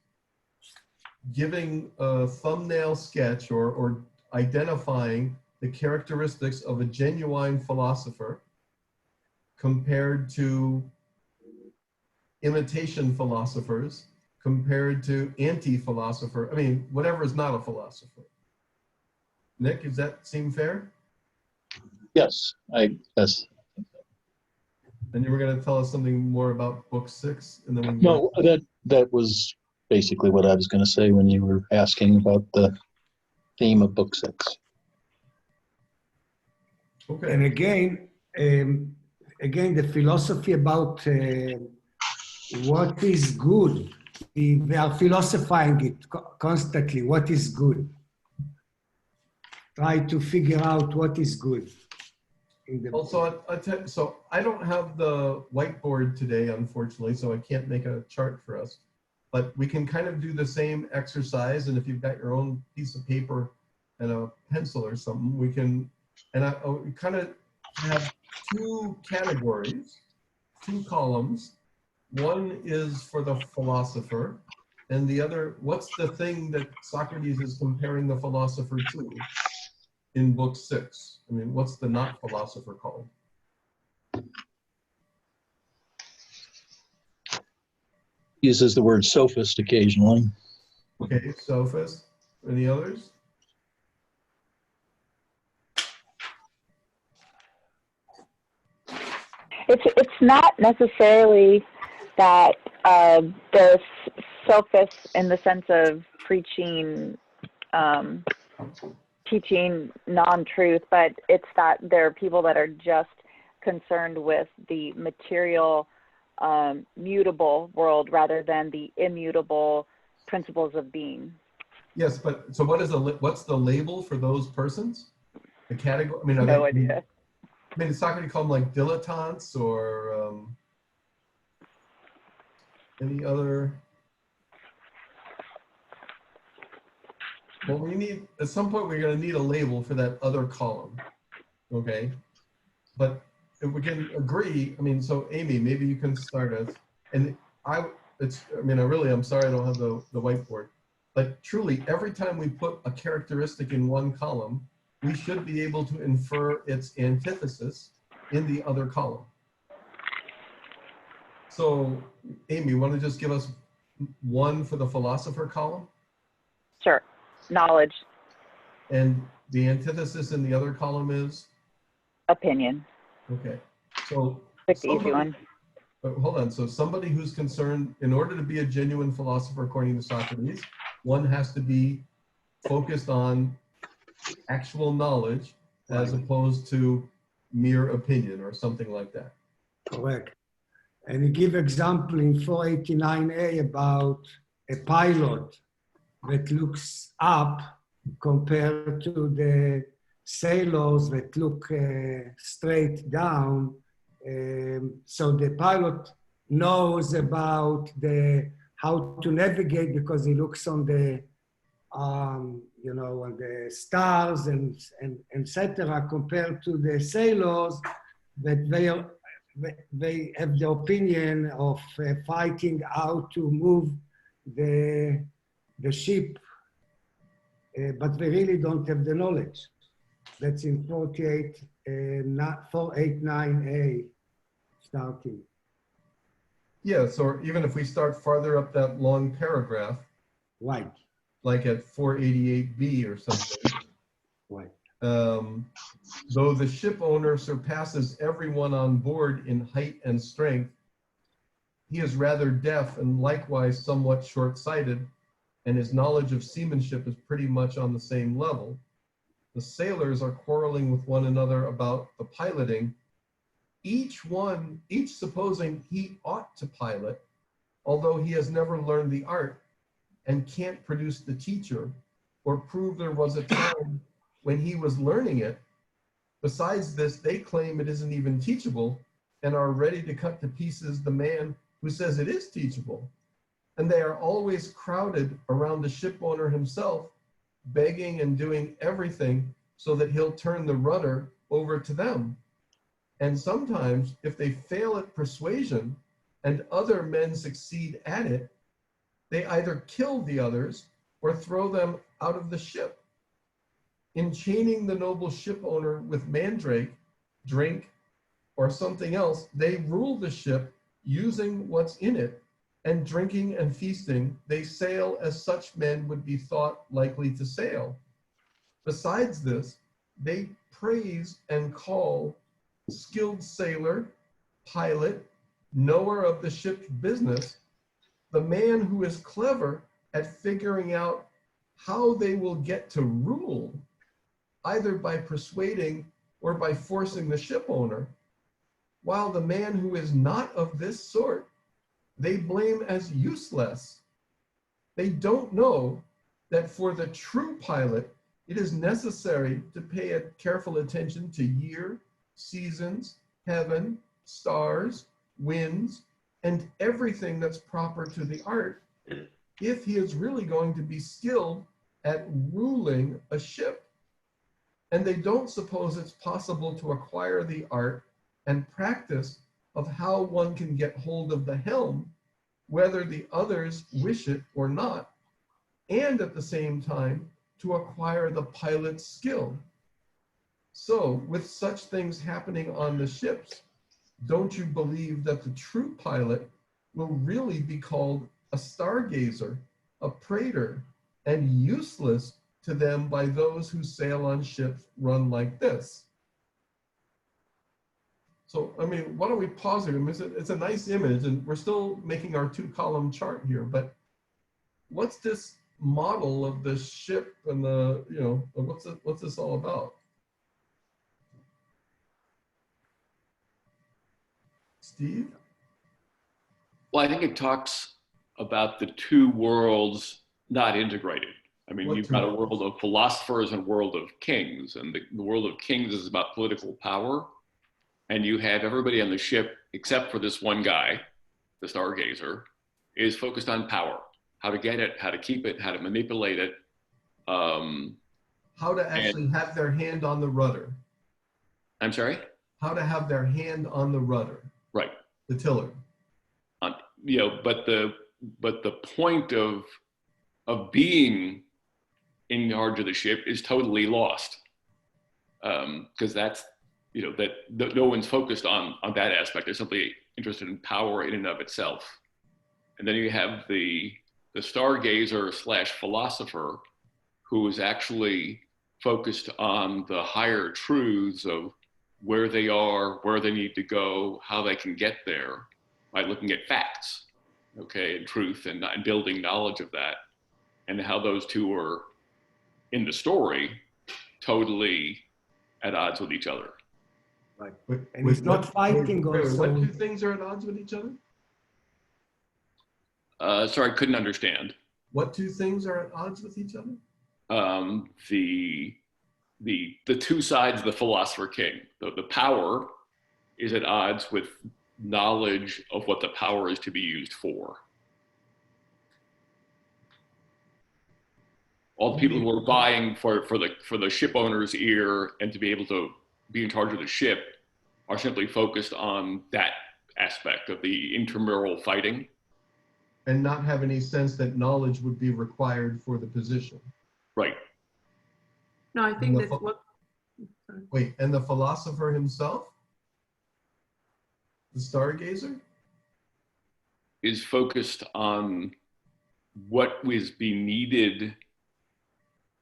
giving a thumbnail sketch or identifying the characteristics of a genuine philosopher compared to imitation philosophers, compared to anti-philosopher. I mean, whatever is not a philosopher. Nick, does that seem fair? Yes, yes. And you were going to tell us something more about book 6, and then we can No, that was basically what I was going to say when you were asking about the theme of book 6. Okay. And again, the philosophy about what is good, they are philosophizing it constantly. What is good? Try to figure out what is good. Also, so I don't have the whiteboard today, unfortunately, so I can't make a chart for us. But we can kind of do the same exercise, and if you've got your own piece of paper and a pencil or something, we can. And I kind of have 2 categories, 2 columns. One is for the philosopher, and the other, what's the thing that Socrates is comparing the philosopher to in book 6? I mean, what's the not philosopher called? Uses the word sophist occasionally. Okay, sophist. Any others? It's not necessarily that the sophists in the sense of preaching, teaching non-truth, but it's that there are people that are just concerned with the material, mutable world rather than the immutable principles of being. Yes, but so what's the label for those persons? The category? I mean, No idea. I mean, is Socrates call them like dilettantes or any other? Well, we need, at some point, we're going to need a label for that other column, okay? But if we can agree, I mean, so Amy, maybe you can start us. And I really, I'm sorry I don't have the whiteboard. But truly, every time we put a characteristic in one column, we should be able to infer its antithesis in the other column. So, Amy, want to just give us one for the philosopher column? Sure. Knowledge. And the antithesis in the other column is? Opinion. Okay. So, Pick the easy one. but hold on. So somebody who's concerned, in order to be a genuine philosopher, according to Socrates, one has to be focused on actual knowledge as opposed to mere opinion or something like that. Correct. And you give example in 489A about a pilot that looks up compared to the sailors that look straight down. So the pilot knows about how to navigate because he looks on the on the stars and etc. compared to the sailors that they have the opinion of fighting how to move the ship, but they really don't have the knowledge. That's in 489A starting. Yes, or even if we start farther up that long paragraph, Right. like at 488B or something. Right. Though the ship owner surpasses everyone on board in height and strength, he is rather deaf and likewise somewhat short-sighted, and his knowledge of seamanship is pretty much on the same level. The sailors are quarreling with one another about the piloting, each supposing he ought to pilot, although he has never learned the art and can't produce the teacher or prove there was a time when he was learning it. Besides this, they claim it isn't even teachable and are ready to cut to pieces the man who says it is teachable. And they are always crowded around the ship owner himself, begging and doing everything so that he'll turn the rudder over to them. And sometimes, if they fail at persuasion and other men succeed at it, they either kill the others or throw them out of the ship. In chaining the noble ship owner with mandrake, drink, or something else, they rule the ship using what's in it, and drinking and feasting, they sail as such men would be thought likely to sail. Besides this, they praise and call skilled sailor, pilot, knower of the ship's business, the man who is clever at figuring out how they will get to rule, either by persuading or by forcing the ship owner, while the man who is not of this sort, they blame as useless. They don't know that for the true pilot, it is necessary to pay a careful attention to year, seasons, heaven, stars, winds, and everything that's proper to the art, if he is really going to be skilled at ruling a ship. And they don't suppose it's possible to acquire the art and practice of how one can get hold of the helm, whether the others wish it or not, and at the same time to acquire the pilot's skill. So with such things happening on the ships, don't you believe that the true pilot will really be called a stargazer, a prater, and useless to them by those who sail on ships run like this? So, I mean, why don't we pause here? I mean, it's a nice image, and we're still making our two-column chart here, but what's this model of the ship and the, what's this all about? Steve? Well, I think it talks about the two worlds not integrated. I mean, you've got a world of philosophers and a world of kings, and the world of kings is about political power. And you have everybody on the ship, except for this one guy, the stargazer, is focused on power, how to get it, how to keep it, how to manipulate it. How to actually have their hand on the rudder. I'm sorry? how to have their hand on the rudder, Right. the tiller. You know, but the point of being in charge of the ship is totally lost, because that's, you know, that no one's focused on that aspect. They're simply interested in power in and of itself. And then you have the stargazer / philosopher, who is actually focused on the higher truths of where they are, where they need to go, how they can get there, by looking at facts, okay, and truth, and building knowledge of that, and how those two are, in the story, totally at odds with each other. Right. Wait, And he's not fighting wait, also. what two things are at odds with each other? Sorry, I couldn't understand. What two things are at odds with each other? The two sides of the philosopher king. The power is at odds with knowledge of what the power is to be used for. All the people who are vying for the ship owner's ear and to be able to be in charge of the ship are simply focused on that aspect of the intramural fighting. And not have any sense that knowledge would be required for the position. Right. No, I think that's what. Wait, and the philosopher himself? The stargazer? Is focused on what was being needed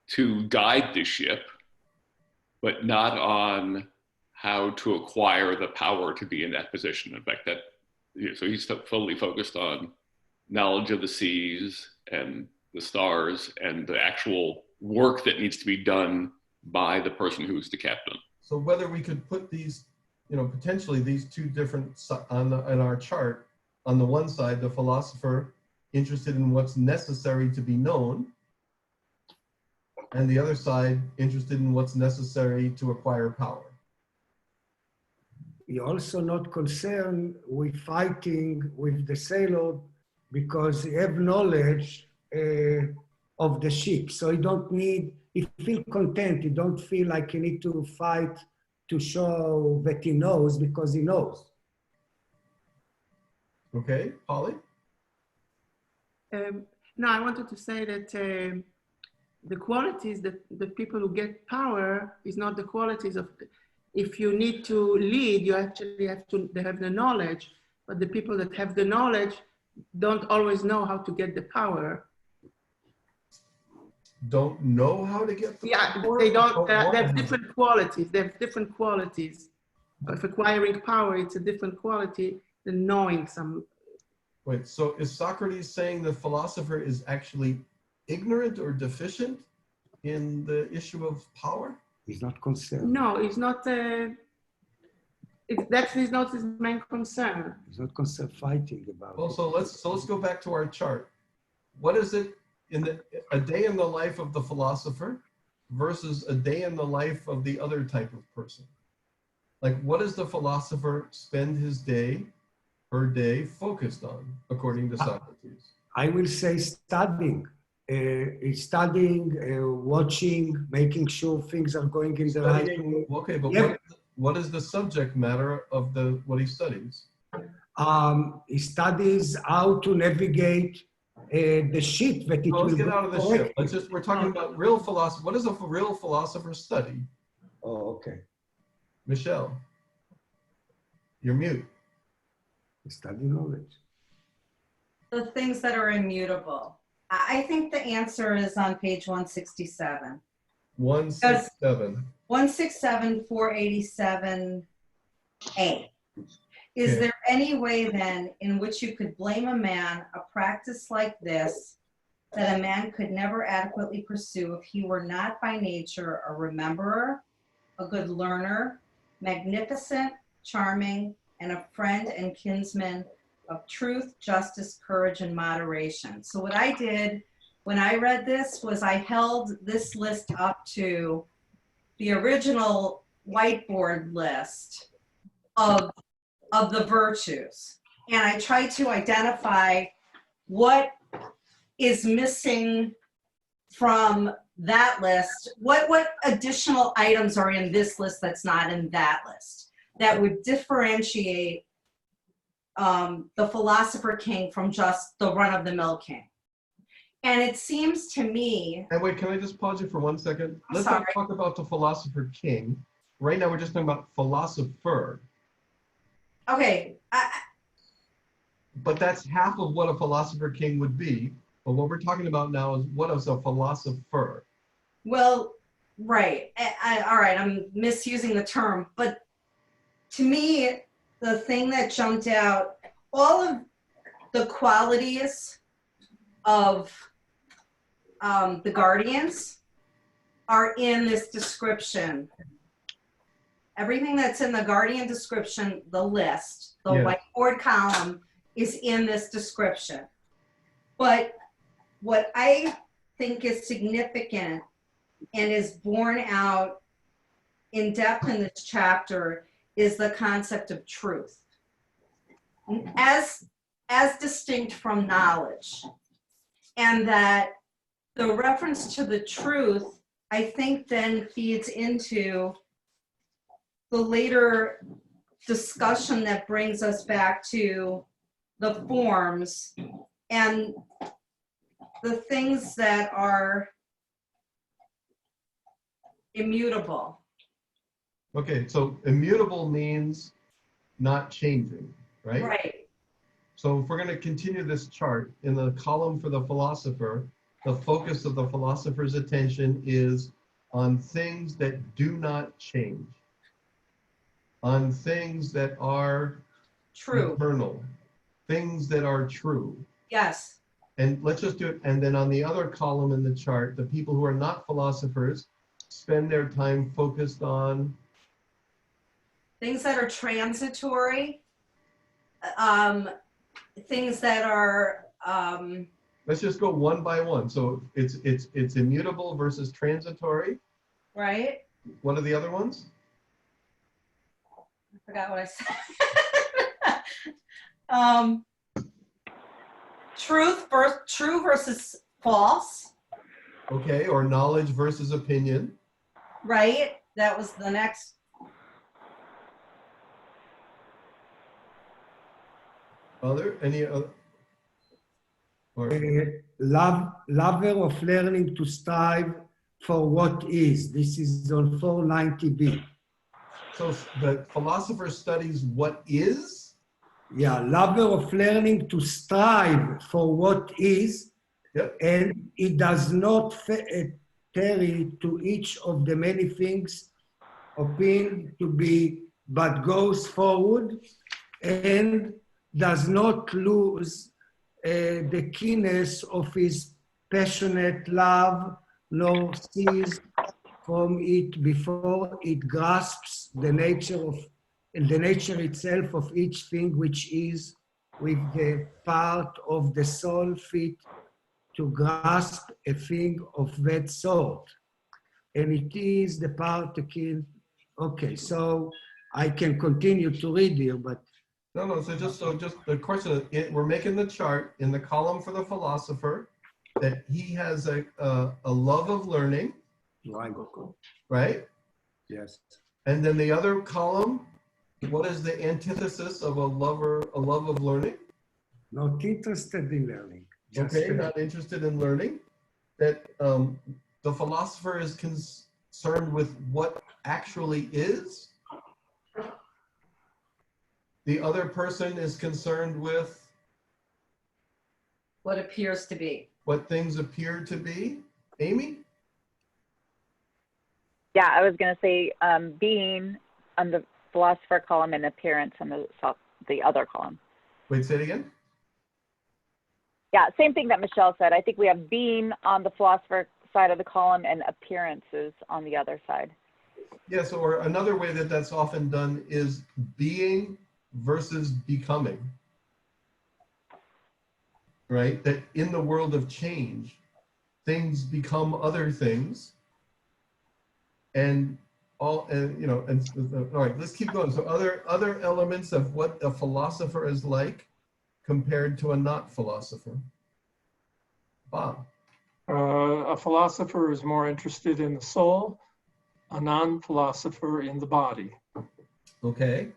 to guide the ship, but not on how to acquire the power to be in that position. In fact, so he's totally focused on knowledge of the seas and the stars and the actual work that needs to be done by the person who's the captain. So whether we could put these, you know, potentially these two different on our chart, on the one side, the philosopher interested in what's necessary to be known, and the other side interested in what's necessary to acquire power. You're also not concerned with fighting with the sailor because he have knowledge of the ship. So you don't need, you feel content. You don't feel like you need to fight to show that he knows, because he knows. Okay, Polly? No, I wanted to say that the qualities that the people who get power is not the qualities of, if you need to lead, you actually have to, they have the knowledge, but the people that have the knowledge don't always know how to get the power. Don't know how to get the power? They don't, they want have to different qualities. They have different qualities. Of acquiring power, it's a different quality than knowing some. Wait, so is Socrates saying the philosopher is actually ignorant or deficient in the issue of power? He's not concerned. No, it's not. That's not his main concern. He's not concerned fighting about Well, it. so let's go back to our chart. What is it in a day in the life of the philosopher versus a day in the life of the other type of person? Like, what does the philosopher spend his day, her day, focused on, according to Socrates? I will say studying. He's studying, watching, making sure things are going in the right way. Okay, but Yeah. what is the subject matter of what he studies? He studies how to navigate the ship that it Well, let's will get out of the correctly. ship. We're talking about real philosophy. What does a real philosopher study? Oh, okay. Michelle, you're mute. Study knowledge. The things that are immutable. I think the answer is on page 167. 167. 167, 487A. Is Okay. there any way then in which you could blame a man a practice like this that a man could never adequately pursue if he were not by nature a rememberer, a good learner, magnificent, charming, and a friend and kinsman of truth, justice, courage, and moderation? So what I did when I read this was I held this list up to the original whiteboard list of the virtues. And I tried to identify what is missing from that list. What additional items are in this list that's not in that list? that would differentiate the philosopher king from just the run-of-the-mill king. And it seems to me. And wait, can I just pause you for 1 second? Let's Sorry. not talk about the philosopher king. Right now, we're just talking about philosopher. Okay. But that's half of what a philosopher king would be. But what we're talking about now is what is a philosopher? Well, right. All right, I'm misusing the term. But to me, the thing that jumped out, all of the qualities of the guardians are in this description. Everything that's in the guardian description, the list, the whiteboard column, is in this description. But what I think is significant and is borne out in depth in this chapter is the concept of truth. As distinct from knowledge. And that the reference to the truth, I think, then feeds into the later discussion that brings us back to the forms and the things that are immutable. Okay, so immutable means not changing, right? Right. So if we're going to continue this chart, in the column for the philosopher, the focus of the philosopher's attention is on things that do not change, on things that are true, eternal, things that are true. Yes. And let's just do it. And then on the other column in the chart, the people who are not philosophers spend their time focused on things that are transitory, things that are let's just go one by one. So it's immutable versus transitory. Right. What are the other ones? I forgot what I said. True versus false. Okay, or knowledge versus opinion. Right. That was the next. Any other? Lover of learning to strive for what is. This is on 490b. So the philosopher studies what is? Yeah, lover of learning to strive for what is. Yep. And it does not tarry to each of the many things opined to be, but goes forward and does not lose the keenness of his passionate love, nor cease from it before it grasps the nature itself of each thing which is, with the part of the soul fit to grasp a thing of that sort. And it is the part akin. Okay, so I can continue to read here, but No. So just the question is, we're making the chart in the column for the philosopher that he has a love of learning, right? Yes. And then the other column, what is the antithesis of a love of learning? Not interested in learning. Okay, not interested in learning. That the philosopher is concerned with what actually is. The other person is concerned with What appears to be. what things appear to be. Amy? Yeah, I was going to say being on the philosopher column and appearance on the other column. Wait, say it again. Yeah, same thing that Michelle said. I think we have being on the philosopher side of the column and appearances on the other side. Yes, or another way that that's often done is being versus becoming. Right? That in the world of change, things become other things. And all right, let's keep going. So other elements of what a philosopher is like compared to a not philosopher. Bob. A philosopher is more interested in the soul, a non-philosopher in the body. Okay.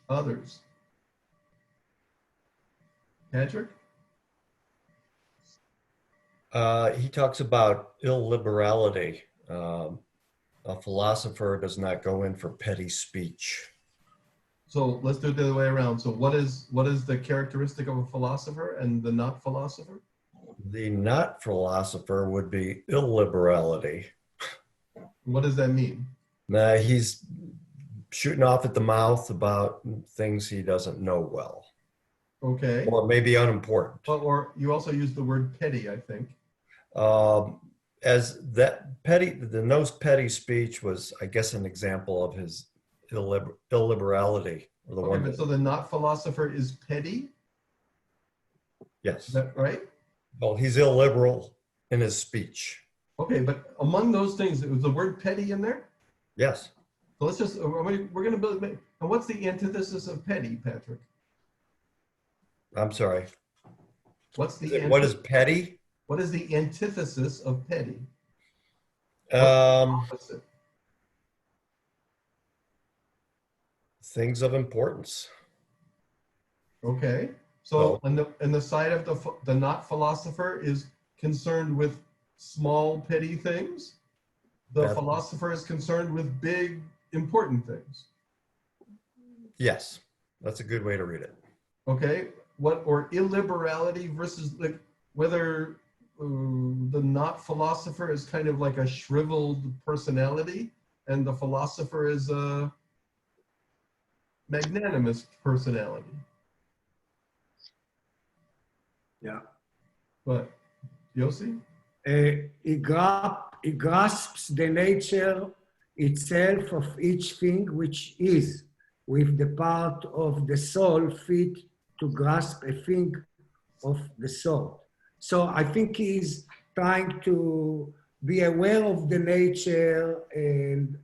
Others. Patrick? He talks about illiberality. A philosopher does not go in for petty speech. So let's do it the other way around. So what is the characteristic of a philosopher and the not philosopher? The not philosopher would be illiberality. What does that mean? He's shooting off at the mouth about things he doesn't know well. Okay. Or maybe unimportant. Well, or you also used the word petty, I think. As that petty, the no petty speech was, I guess, an example of his illiberality. Or the Okay, one but that, so the not philosopher is petty? yes. Is that right? Well, he's illiberal in his speech. Okay, but among those things, was the word petty in there? Yes. So let's just, we're going to build, and what's the antithesis of petty, Patrick? I'm sorry. What's the What is petty? What is the antithesis of petty? Opposite? Things of importance. Okay, so on the side of the not philosopher is concerned with small petty things. The philosopher is concerned with big important things. Yes, that's a good way to read it. Okay, or illiberality versus like whether the not philosopher is kind of like a shriveled personality and the philosopher is a magnanimous personality. Yeah. But Yossi? He grasps the nature itself of each thing which is, with the part of the soul fit to grasp a thing of the soul. So I think he's trying to be aware of the nature and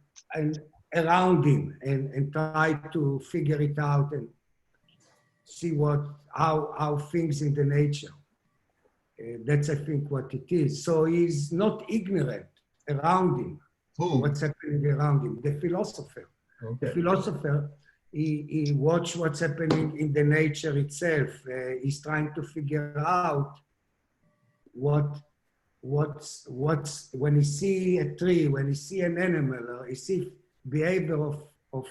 around him and try to figure it out and see how things in the nature. That's, I think, what it is. So he's not ignorant around him. Who? What's happening around him? The philosopher. Okay. The philosopher, he watch what's happening in the nature itself. He's trying to figure out what's when he see a tree, when he see an animal, or he see behavior of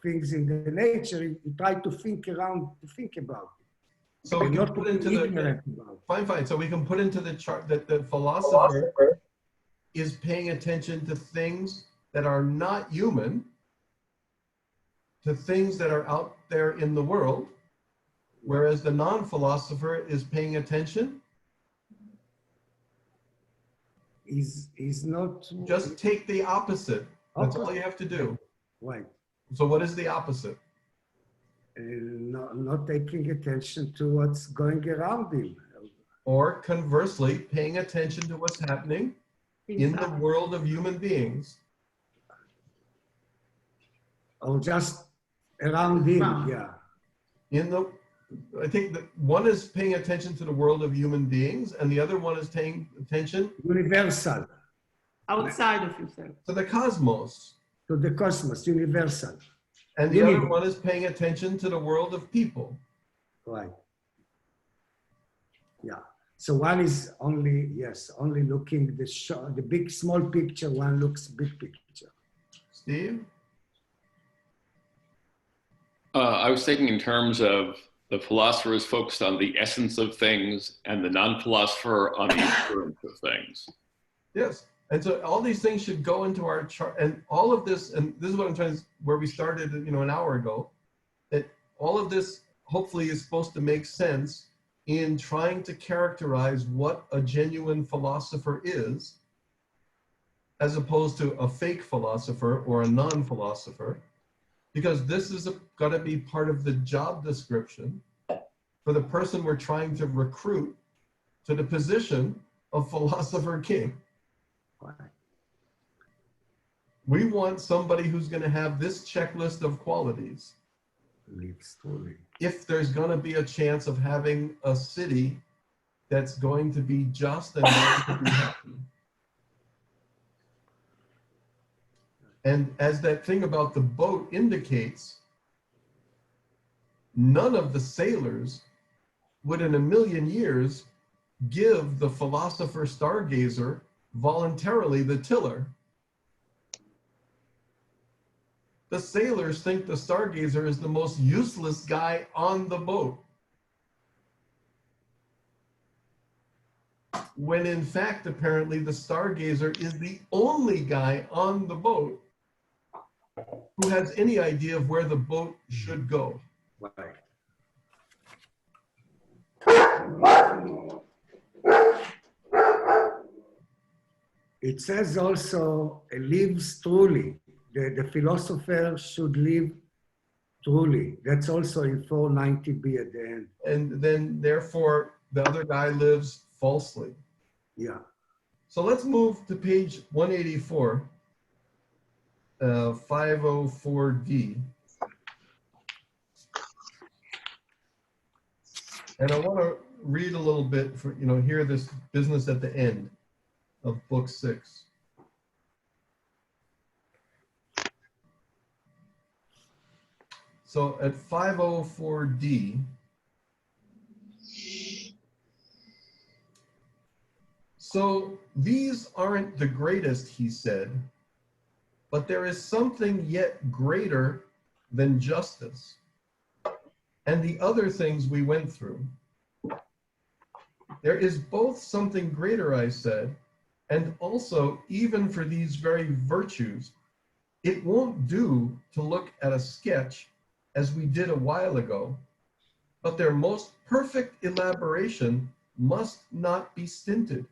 things in the nature, he try to think around, to think about it. So we can put into the, fine. So we can put into the chart that the philosopher is paying attention to things that are not human, to things that are out there in the world, whereas the non-philosopher is paying attention. Is not. Just take the opposite. That's all you have to do. Right. So what is the opposite? Not taking attention to what's going around him. Or conversely, paying attention to what's happening in the world of human beings. Or just around him, yeah. I think that one is paying attention to the world of human beings, and the other one is paying attention universal, outside of himself, to the cosmos, to the cosmos, universal. And the other one is paying attention to the world of people. Right. Yeah. So one is only looking the big, small picture. One looks big picture. Steve? I was thinking in terms of the philosopher is focused on the essence of things and the non-philosopher on the appearance of things. Yes. And so all these things should go into our chart, and all of this, and this is what I'm trying to, where we started, an hour ago, that all of this hopefully is supposed to make sense in trying to characterize what a genuine philosopher is, as opposed to a fake philosopher or a non-philosopher, because this is got to be part of the job description for the person we're trying to recruit to the position of philosopher king. We want somebody who's going to have this checklist of qualities. If there's going to be a chance of having a city that's going to be just and going to be happy. And as that thing about the boat indicates, none of the sailors would in a million years give the philosopher stargazer voluntarily the tiller. The sailors think the stargazer is the most useless guy on the boat, when in fact, apparently, the stargazer is the only guy on the boat who has any idea of where the boat should go. Right. It says also, lives truly. The philosopher should live truly. That's also in 490b at the end. And then, therefore, the other guy lives falsely. Yeah. So let's move to page 184, 504D. And I want to read a little bit for, hear this business at the end of book 6. So at 504D, so these aren't the greatest, he said, but there is something yet greater than justice and the other things we went through. There is both something greater, I said, and also, even for these very virtues, it won't do to look at a sketch as we did a while ago, but their most perfect elaboration must not be stinted.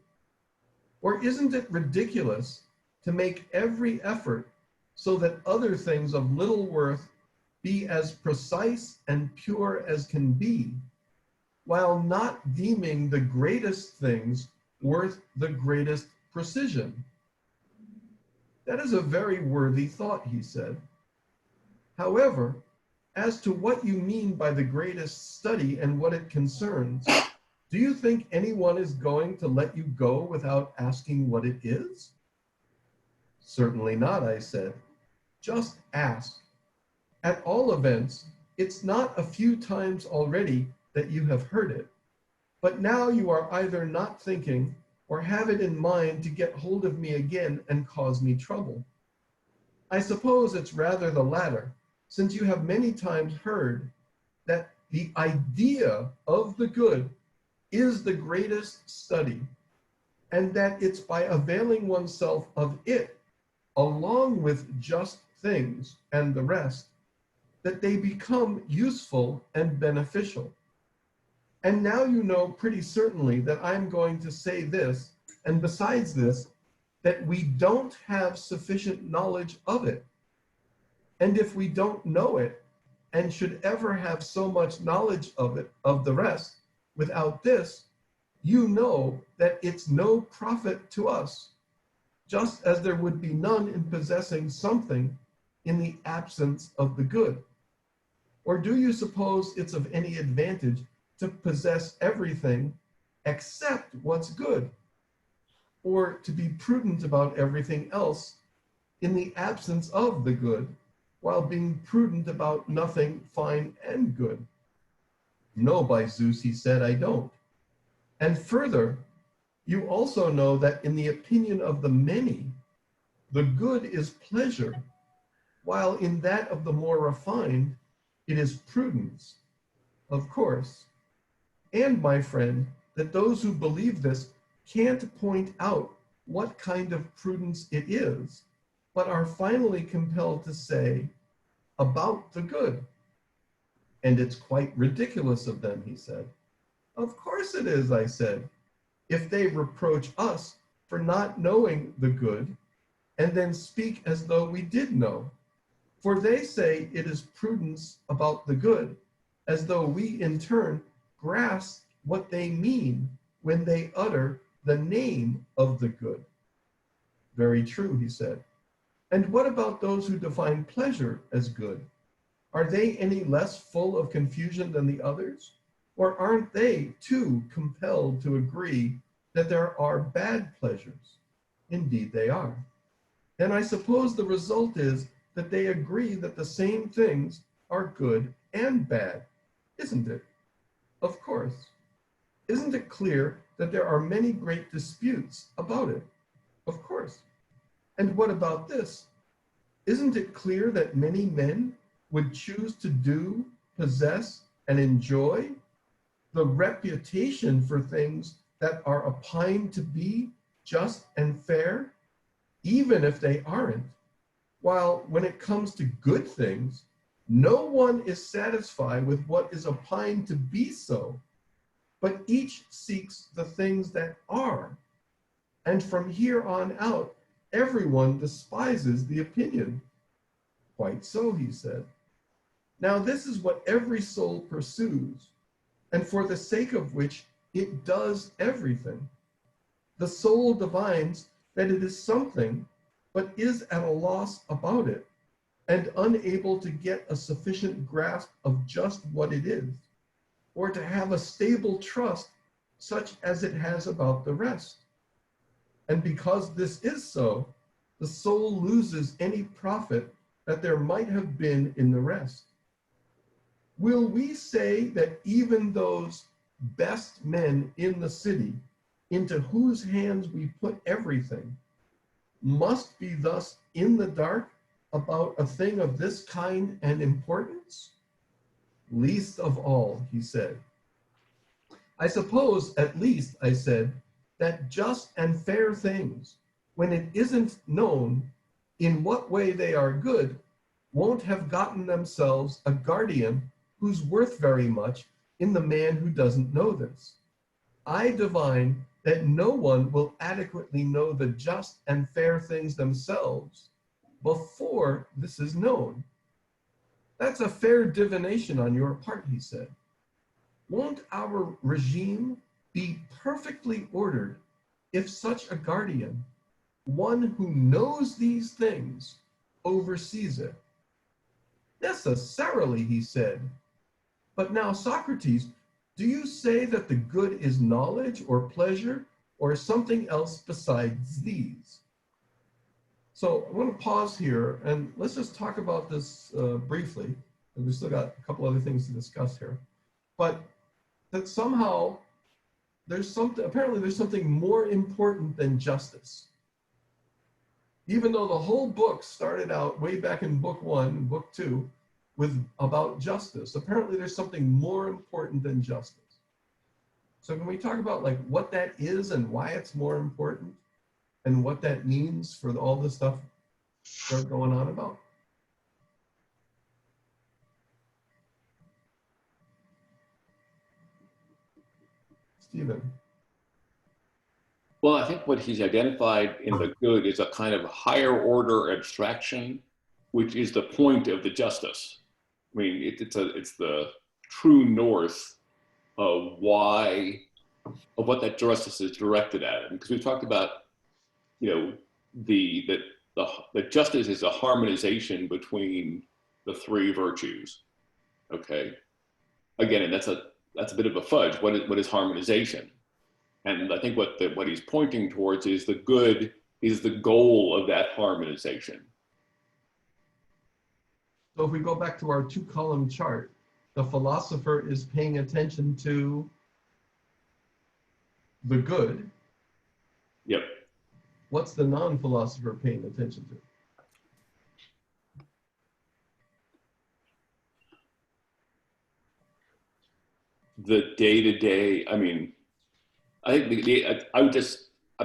Or isn't it ridiculous to make every effort so that other things of little worth be as precise and pure as can be, while not deeming the greatest things worth the greatest precision? That is a very worthy thought, he said. However, as to what you mean by the greatest study and what it concerns, do you think anyone is going to let you go without asking what it is? Certainly not, I said. Just ask. At all events, it's not a few times already that you have heard it, but now you are either not thinking or have it in mind to get hold of me again and cause me trouble. I suppose it's rather the latter, since you have many times heard that the idea of the good is the greatest study, and that it's by availing oneself of it, along with just things and the rest, that they become useful and beneficial. And now you know pretty certainly that I'm going to say this, and besides this, that we don't have sufficient knowledge of it. And if we don't know it, and should ever have so much knowledge of it, of the rest, without this, you know that it's no profit to us, just as there would be none in possessing something in the absence of the good. Or do you suppose it's of any advantage to possess everything except what's good, or to be prudent about everything else in the absence of the good, while being prudent about nothing fine and good? No, by Zeus, he said, I don't. And further, you also know that in the opinion of the many, the good is pleasure, while in that of the more refined, it is prudence. Of course. And, my friend, that those who believe this can't point out what kind of prudence it is, but are finally compelled to say, about the good. And it's quite ridiculous of them, he said. Of course it is, I said, if they reproach us for not knowing the good, and then speak as though we did know. For they say it is prudence about the good, as though we in turn grasp what they mean when they utter the name of the good. Very true, he said. And what about those who define pleasure as good? Are they any less full of confusion than the others? Or aren't they too compelled to agree that there are bad pleasures? Indeed they are. And I suppose the result is that they agree that the same things are good and bad, isn't it? Of course. Isn't it clear that there are many great disputes about it? Of course. And what about this? Isn't it clear that many men would choose to do, possess, and enjoy the reputation for things that are opined to be just and fair, even if they aren't? While when it comes to good things, no one is satisfied with what is opined to be so, but each seeks the things that are. And from here on out, everyone despises the opinion. Quite so, he said. Now this is what every soul pursues, and for the sake of which it does everything. The soul divines that it is something, but is at a loss about it, and unable to get a sufficient grasp of just what it is, or to have a stable trust such as it has about the rest. And because this is so, the soul loses any profit that there might have been in the rest. Will we say that even those best men in the city, into whose hands we put everything, must be thus in the dark about a thing of this kind and importance? Least of all, he said. I suppose, at least, I said, that just and fair things, when it isn't known in what way they are good, won't have gotten themselves a guardian who's worth very much in the man who doesn't know this. I divine that no one will adequately know the just and fair things themselves before this is known. That's a fair divination on your part, he said. Won't our regime be perfectly ordered if such a guardian, one who knows these things, oversees it? Necessarily, he said. But now, Socrates, do you say that the good is knowledge or pleasure or something else besides these? So I want to pause here and let's just talk about this briefly. And we've still got a couple other things to discuss here. But that somehow apparently there's something more important than justice. Even though the whole book started out way back in book 1 and book 2 about justice, apparently there's something more important than justice. So can we talk about like what that is and why it's more important and what that means for all this stuff we're going on about? Stephen. Well, I think what he's identified in the good is a kind of higher order abstraction, which is the point of the justice. I mean, it's the true north of what that justice is directed at. And because we've talked about, the justice is a harmonization between the three virtues. Okay. Again, and that's a bit of a fudge. What is harmonization? And I think what he's pointing towards is the good is the goal of that harmonization. So if we go back to our 2-column chart, the philosopher is paying attention to the good. Yep. What's the non-philosopher paying attention to? The day-to-day, I mean, I think I'm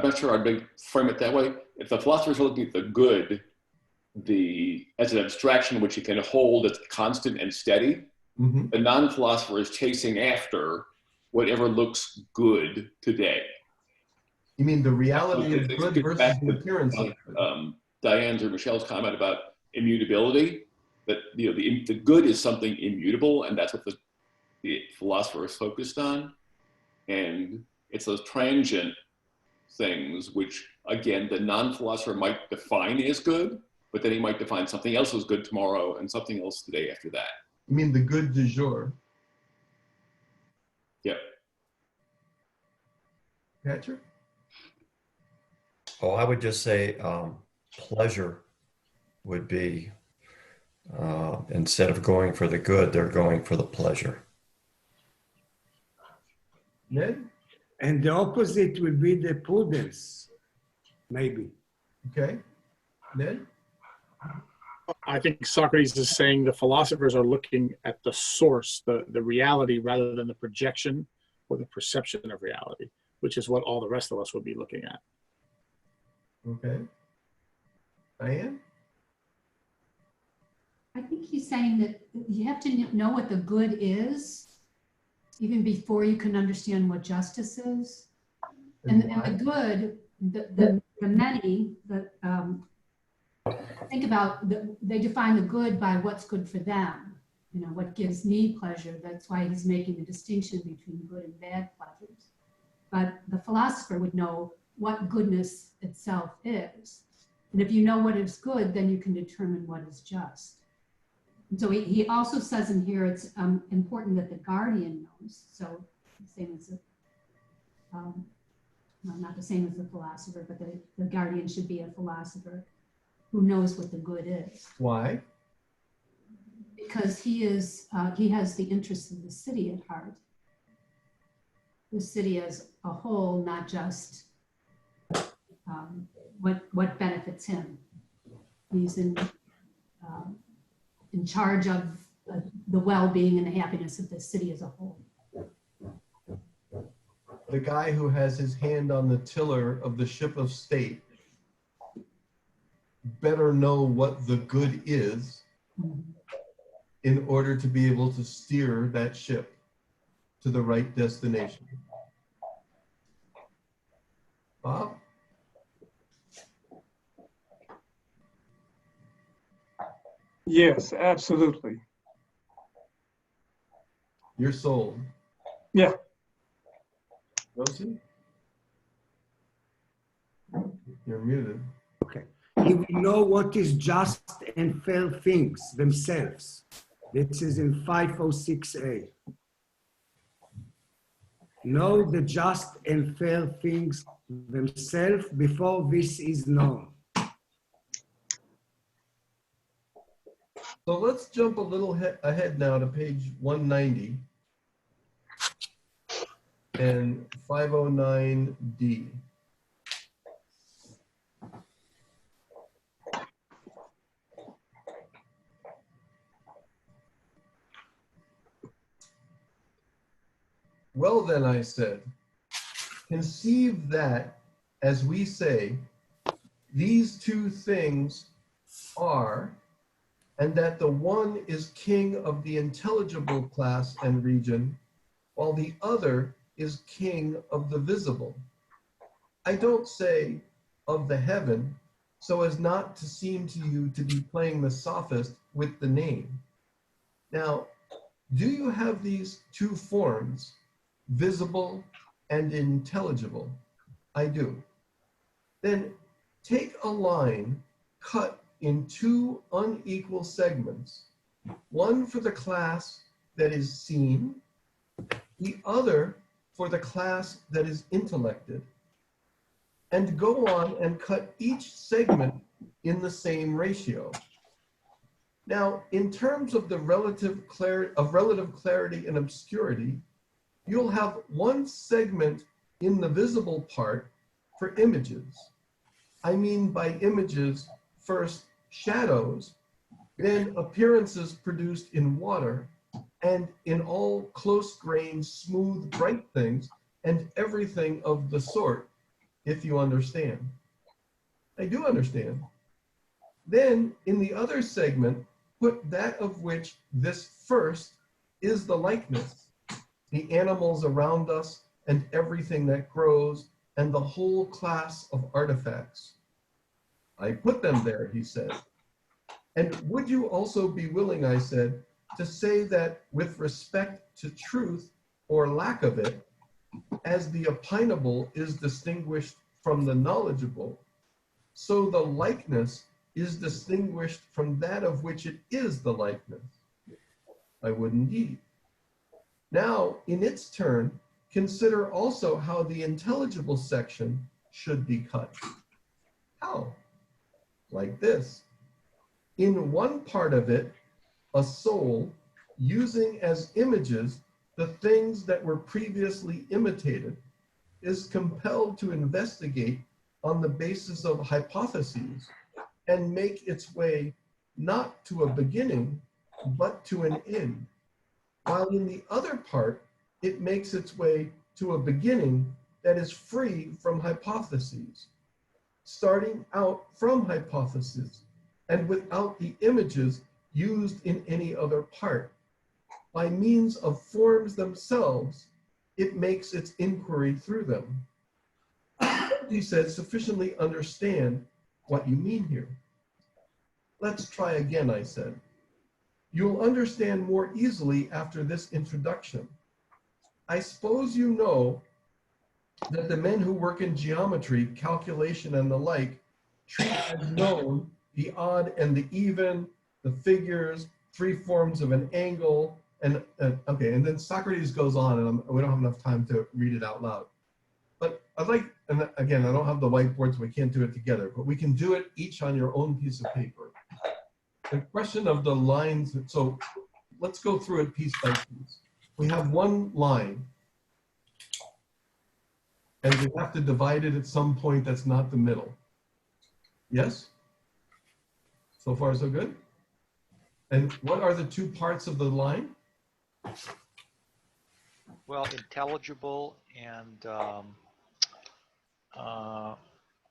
not sure I'd frame it that way. If the philosophers are looking at the good, as an abstraction which you can hold as constant and steady, Mm-hmm. the non-philosopher is chasing after whatever looks good today. You mean the reality of good versus the appearance of good? Diane's or Michelle's comment about immutability, that the good is something immutable, and that's what the philosopher is focused on. And it's those transient things which, again, the non-philosopher might define as good, but then he might define something else as good tomorrow and something else the day after that. You mean the good du jour? Yep. Patrick? Oh, I would just say pleasure would be, instead of going for the good, they're going for the pleasure. Ned? And the opposite will be the prudence, maybe. Okay. Ned? I think Socrates is saying the philosophers are looking at the source, the reality, rather than the projection or the perception of reality, which is what all the rest of us would be looking at. Okay. Diane? I think he's saying that you have to know what the good is, even before you can understand what justice is. And the good, the many, think about, they define the good by what's good for them. You know, what gives me pleasure. That's why he's making the distinction between good and bad pleasures. But the philosopher would know what goodness itself is. And if you know what is good, then you can determine what is just. And so he also says in here, it's important that the guardian knows. So the same as, well, not the same as the philosopher, but the guardian should be a philosopher who knows what the good is. Why? Because he has the interests of the city at heart. The city as a whole, not just what benefits him. He's in charge of the well-being and the happiness of the city as a whole. The guy who has his hand on the tiller of the ship of state better know what the good is in order to be able to steer that ship to the right destination. Bob? Yes, absolutely. You're sold. Yeah. Rosie? You're muted. Okay. He will know what is just and fair things themselves. This is in 506A. Know the just and fair things themselves before this is known. So let's jump a little ahead now to page 190 and 509D. Well then, I said, conceive that, as we say, these two things are, and that the one is king of the intelligible class and region, while the other is king of the visible. I don't say of the heaven, so as not to seem to you to be playing the sophist with the name. Now, do you have these two forms, visible and intelligible? I do. Then take a line cut in two unequal segments, one for the class that is seen, the other for the class that is intellected, and go on and cut each segment in the same ratio. Now, in terms of the relative clarity and obscurity, you'll have one segment in the visible part for images. I mean by images, first shadows, then appearances produced in water, and in all close-grained, smooth, bright things, and everything of the sort, if you understand. I do understand. Then, in the other segment, put that of which this first is the likeness, the animals around us and everything that grows, and the whole class of artifacts. I put them there, he said. And would you also be willing, I said, to say that with respect to truth or lack of it, as the opinable is distinguished from the knowledgeable, so the likeness is distinguished from that of which it is the likeness? I would indeed. Now, in its turn, consider also how the intelligible section should be cut. How? like this. In one part of it, a soul, using as images the things that were previously imitated, is compelled to investigate on the basis of hypotheses and make its way not to a beginning, but to an end. While in the other part, it makes its way to a beginning that is free from hypotheses, starting out from hypotheses and without the images used in any other part. By means of forms themselves, it makes its inquiry through them. He said, sufficiently understand what you mean here. Let's try again, I said. You'll understand more easily after this introduction. I suppose you know that the men who work in geometry, calculation, and the like treat as known the odd and the even, the figures, three forms of an angle, and then Socrates goes on, and we don't have enough time to read it out loud. But I'd like, and again, I don't have the whiteboard, so we can't do it together, but we can do it each on your own piece of paper. The question of the lines, so let's go through it piece by piece. We have one line, and we have to divide it at some point that's not the middle. Yes? So far, so good? And what are the two parts of the line? Well, intelligible and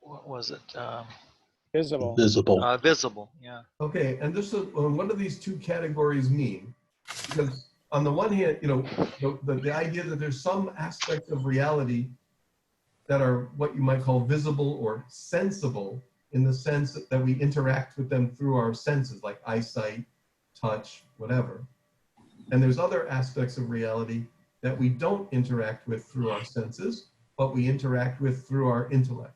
what was it? Visible. Visible. Visible, yeah. Okay, and this is, what do these two categories mean? Because on the one hand, you know, the idea that there's some aspects of reality that are what you might call visible or sensible, in the sense that we interact with them through our senses, like eyesight, touch, whatever. And there's other aspects of reality that we don't interact with through our senses, but we interact with through our intellect.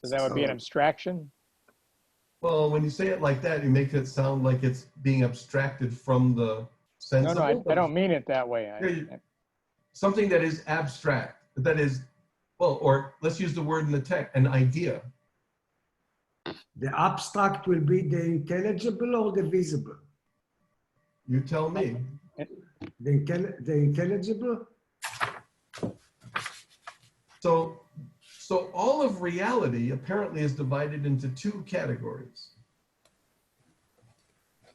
So that would be an abstraction? Well, when you say it like that, you make it sound like it's being abstracted from the sensible. No, I don't mean it that way. Something that is abstract, that is, well, or let's use the word in the text, an idea. The abstract will be the intelligible or the visible? You tell me. The intelligible? So all of reality apparently is divided into two categories.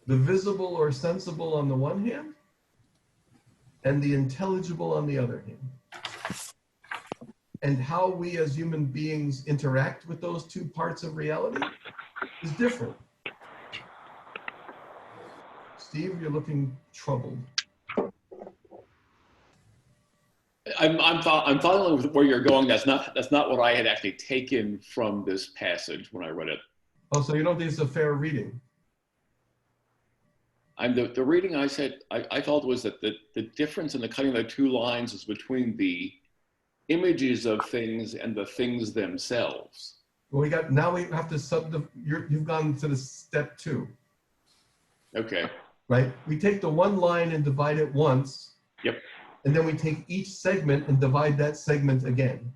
The visible or sensible on the one hand, and the intelligible on the other hand. And how we as human beings interact with those two parts of reality is different. Steve, you're looking troubled. I'm following with where you're going. That's not what I had actually taken from this passage when I read it. Oh, so you don't think it's a fair reading? The reading I said I felt was that the difference in the cutting of the two lines is between the images of things and the things themselves. Well, now we have to you've gone to the step 2. Okay. Right? We take the one line and divide it once. Yep. And then we take each segment and divide that segment again.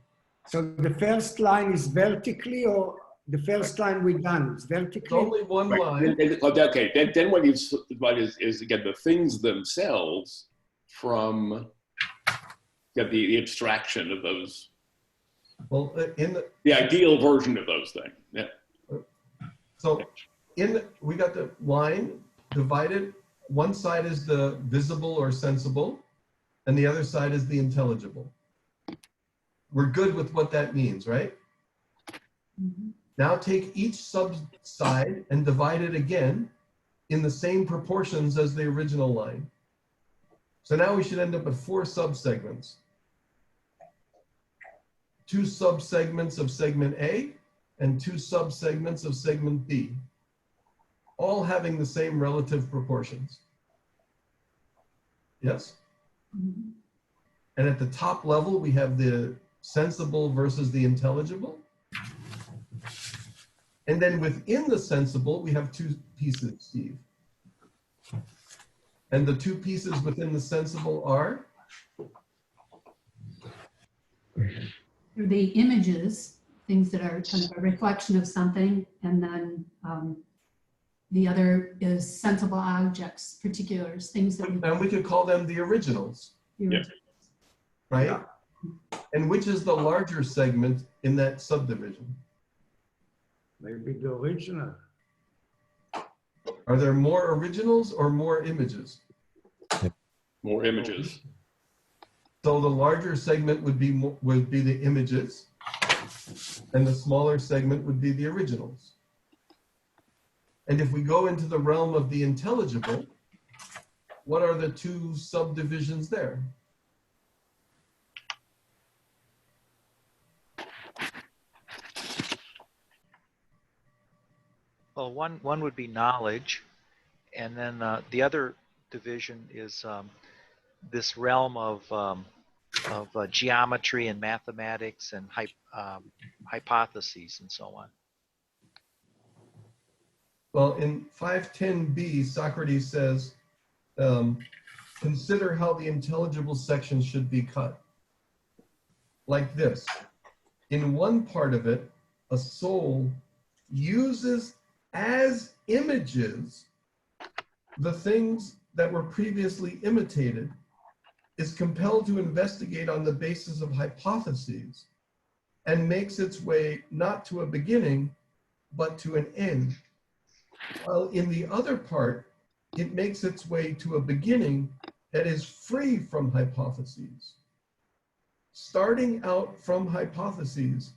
So the first line is vertically, or the first line we done is vertically? There's only one line. Okay, then what you divide is again the things themselves from the abstraction of those. Well, the ideal version of those things. Yeah. So we got the line divided. One side is the visible or sensible, and the other side is the intelligible. We're good with what that means, right? Mhm. Now take each sub-side and divide it again in the same proportions as the original line. So now we should end up with 4 subsegments. 2 subsegments of segment A and 2 subsegments of segment B, all having the same relative proportions. Yes? Mhm. And at the top level, we have the sensible versus the intelligible. And then within the sensible, we have 2 pieces, Steve. And the 2 pieces within the sensible are? The images things that are kind of a reflection of something, and then the other is sensible objects, particulars, things that we. And we could call them the originals, Yeah. right? Yeah. And which is the larger segment in that subdivision? Maybe the original. Are there more originals or more images? More images. So the larger segment would be the images, and the smaller segment would be the originals. And if we go into the realm of the intelligible, what are the two subdivisions there? Well, one would be knowledge, and then the other division is this realm of geometry and mathematics and hypotheses and so on. Well, in 510b, Socrates says, consider how the intelligible section should be cut. Like this. In one part of it, a soul uses as images the things that were previously imitated, is compelled to investigate on the basis of hypotheses, and makes its way not to a beginning, but to an end. While in the other part, it makes its way to a beginning that is free from hypotheses. Starting out from hypotheses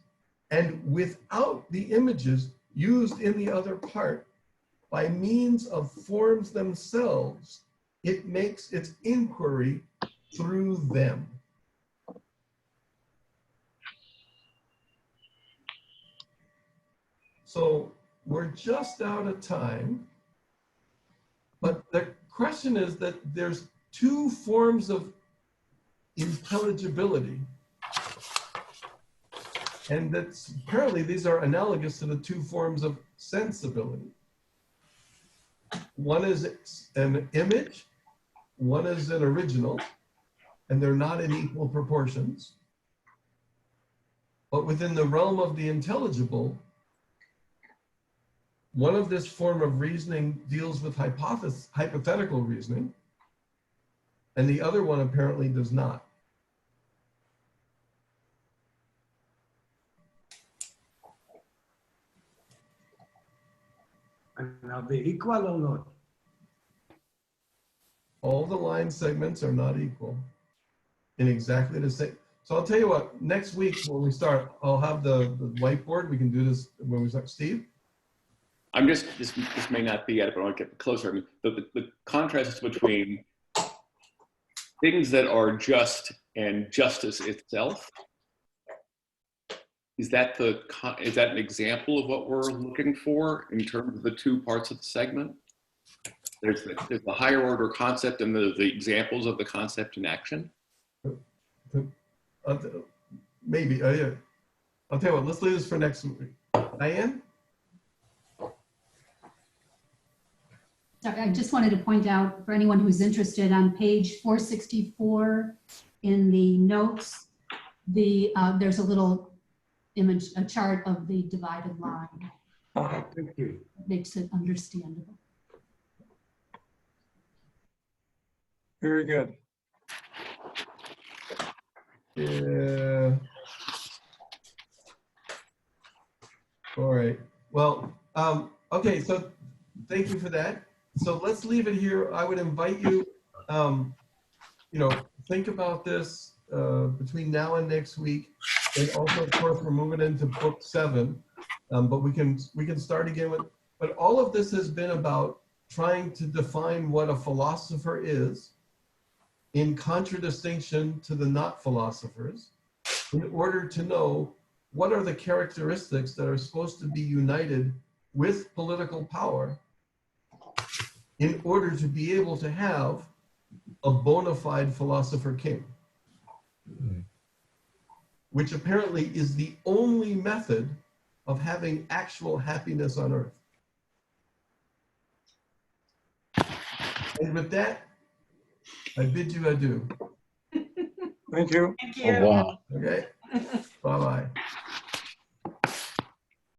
and without the images used in the other part, by means of forms themselves, it makes its inquiry through them. So we're just out of time, but the question is that there's two forms of intelligibility, and that's apparently these are analogous to the two forms of sensibility. One is an image, one is an original, and they're not in equal proportions. But within the realm of the intelligible, one of this form of reasoning deals with hypothetical reasoning, and the other one apparently does not. And are they equal or not? All the line segments are not equal in exactly the same. So I'll tell you what, next week when we start, I'll have the whiteboard. We can do this when we start. Steve? I'm just, this may not be yet, but I want to get closer. I mean, the contrast between things that are just and justice itself, is that an example of what we're looking for in terms of the two parts of the segment? There's the higher order concept and the examples of the concept in action. Maybe, yeah. I'll tell you what, let's leave this for next week. Diane? I just wanted to point out for anyone who's interested, on page 464 in the notes, there's a little image, a chart of the divided line. Thank you. It makes it understandable. Very good. Yeah. All right. Well, okay, so thank you for that. So let's leave it here. I would invite you, think about this between now and next week. And also, of course, we're moving into book 7, but we can start again with. But all of this has been about trying to define what a philosopher is, in contradistinction to the not philosophers, in order to know what are the characteristics that are supposed to be united with political power, in order to be able to have a bona fide philosopher king, which apparently is the only method of having actual happiness on earth. And with that, I bid you adieu. Thank you. Thank you. Oh, wow. Okay? Bye-bye.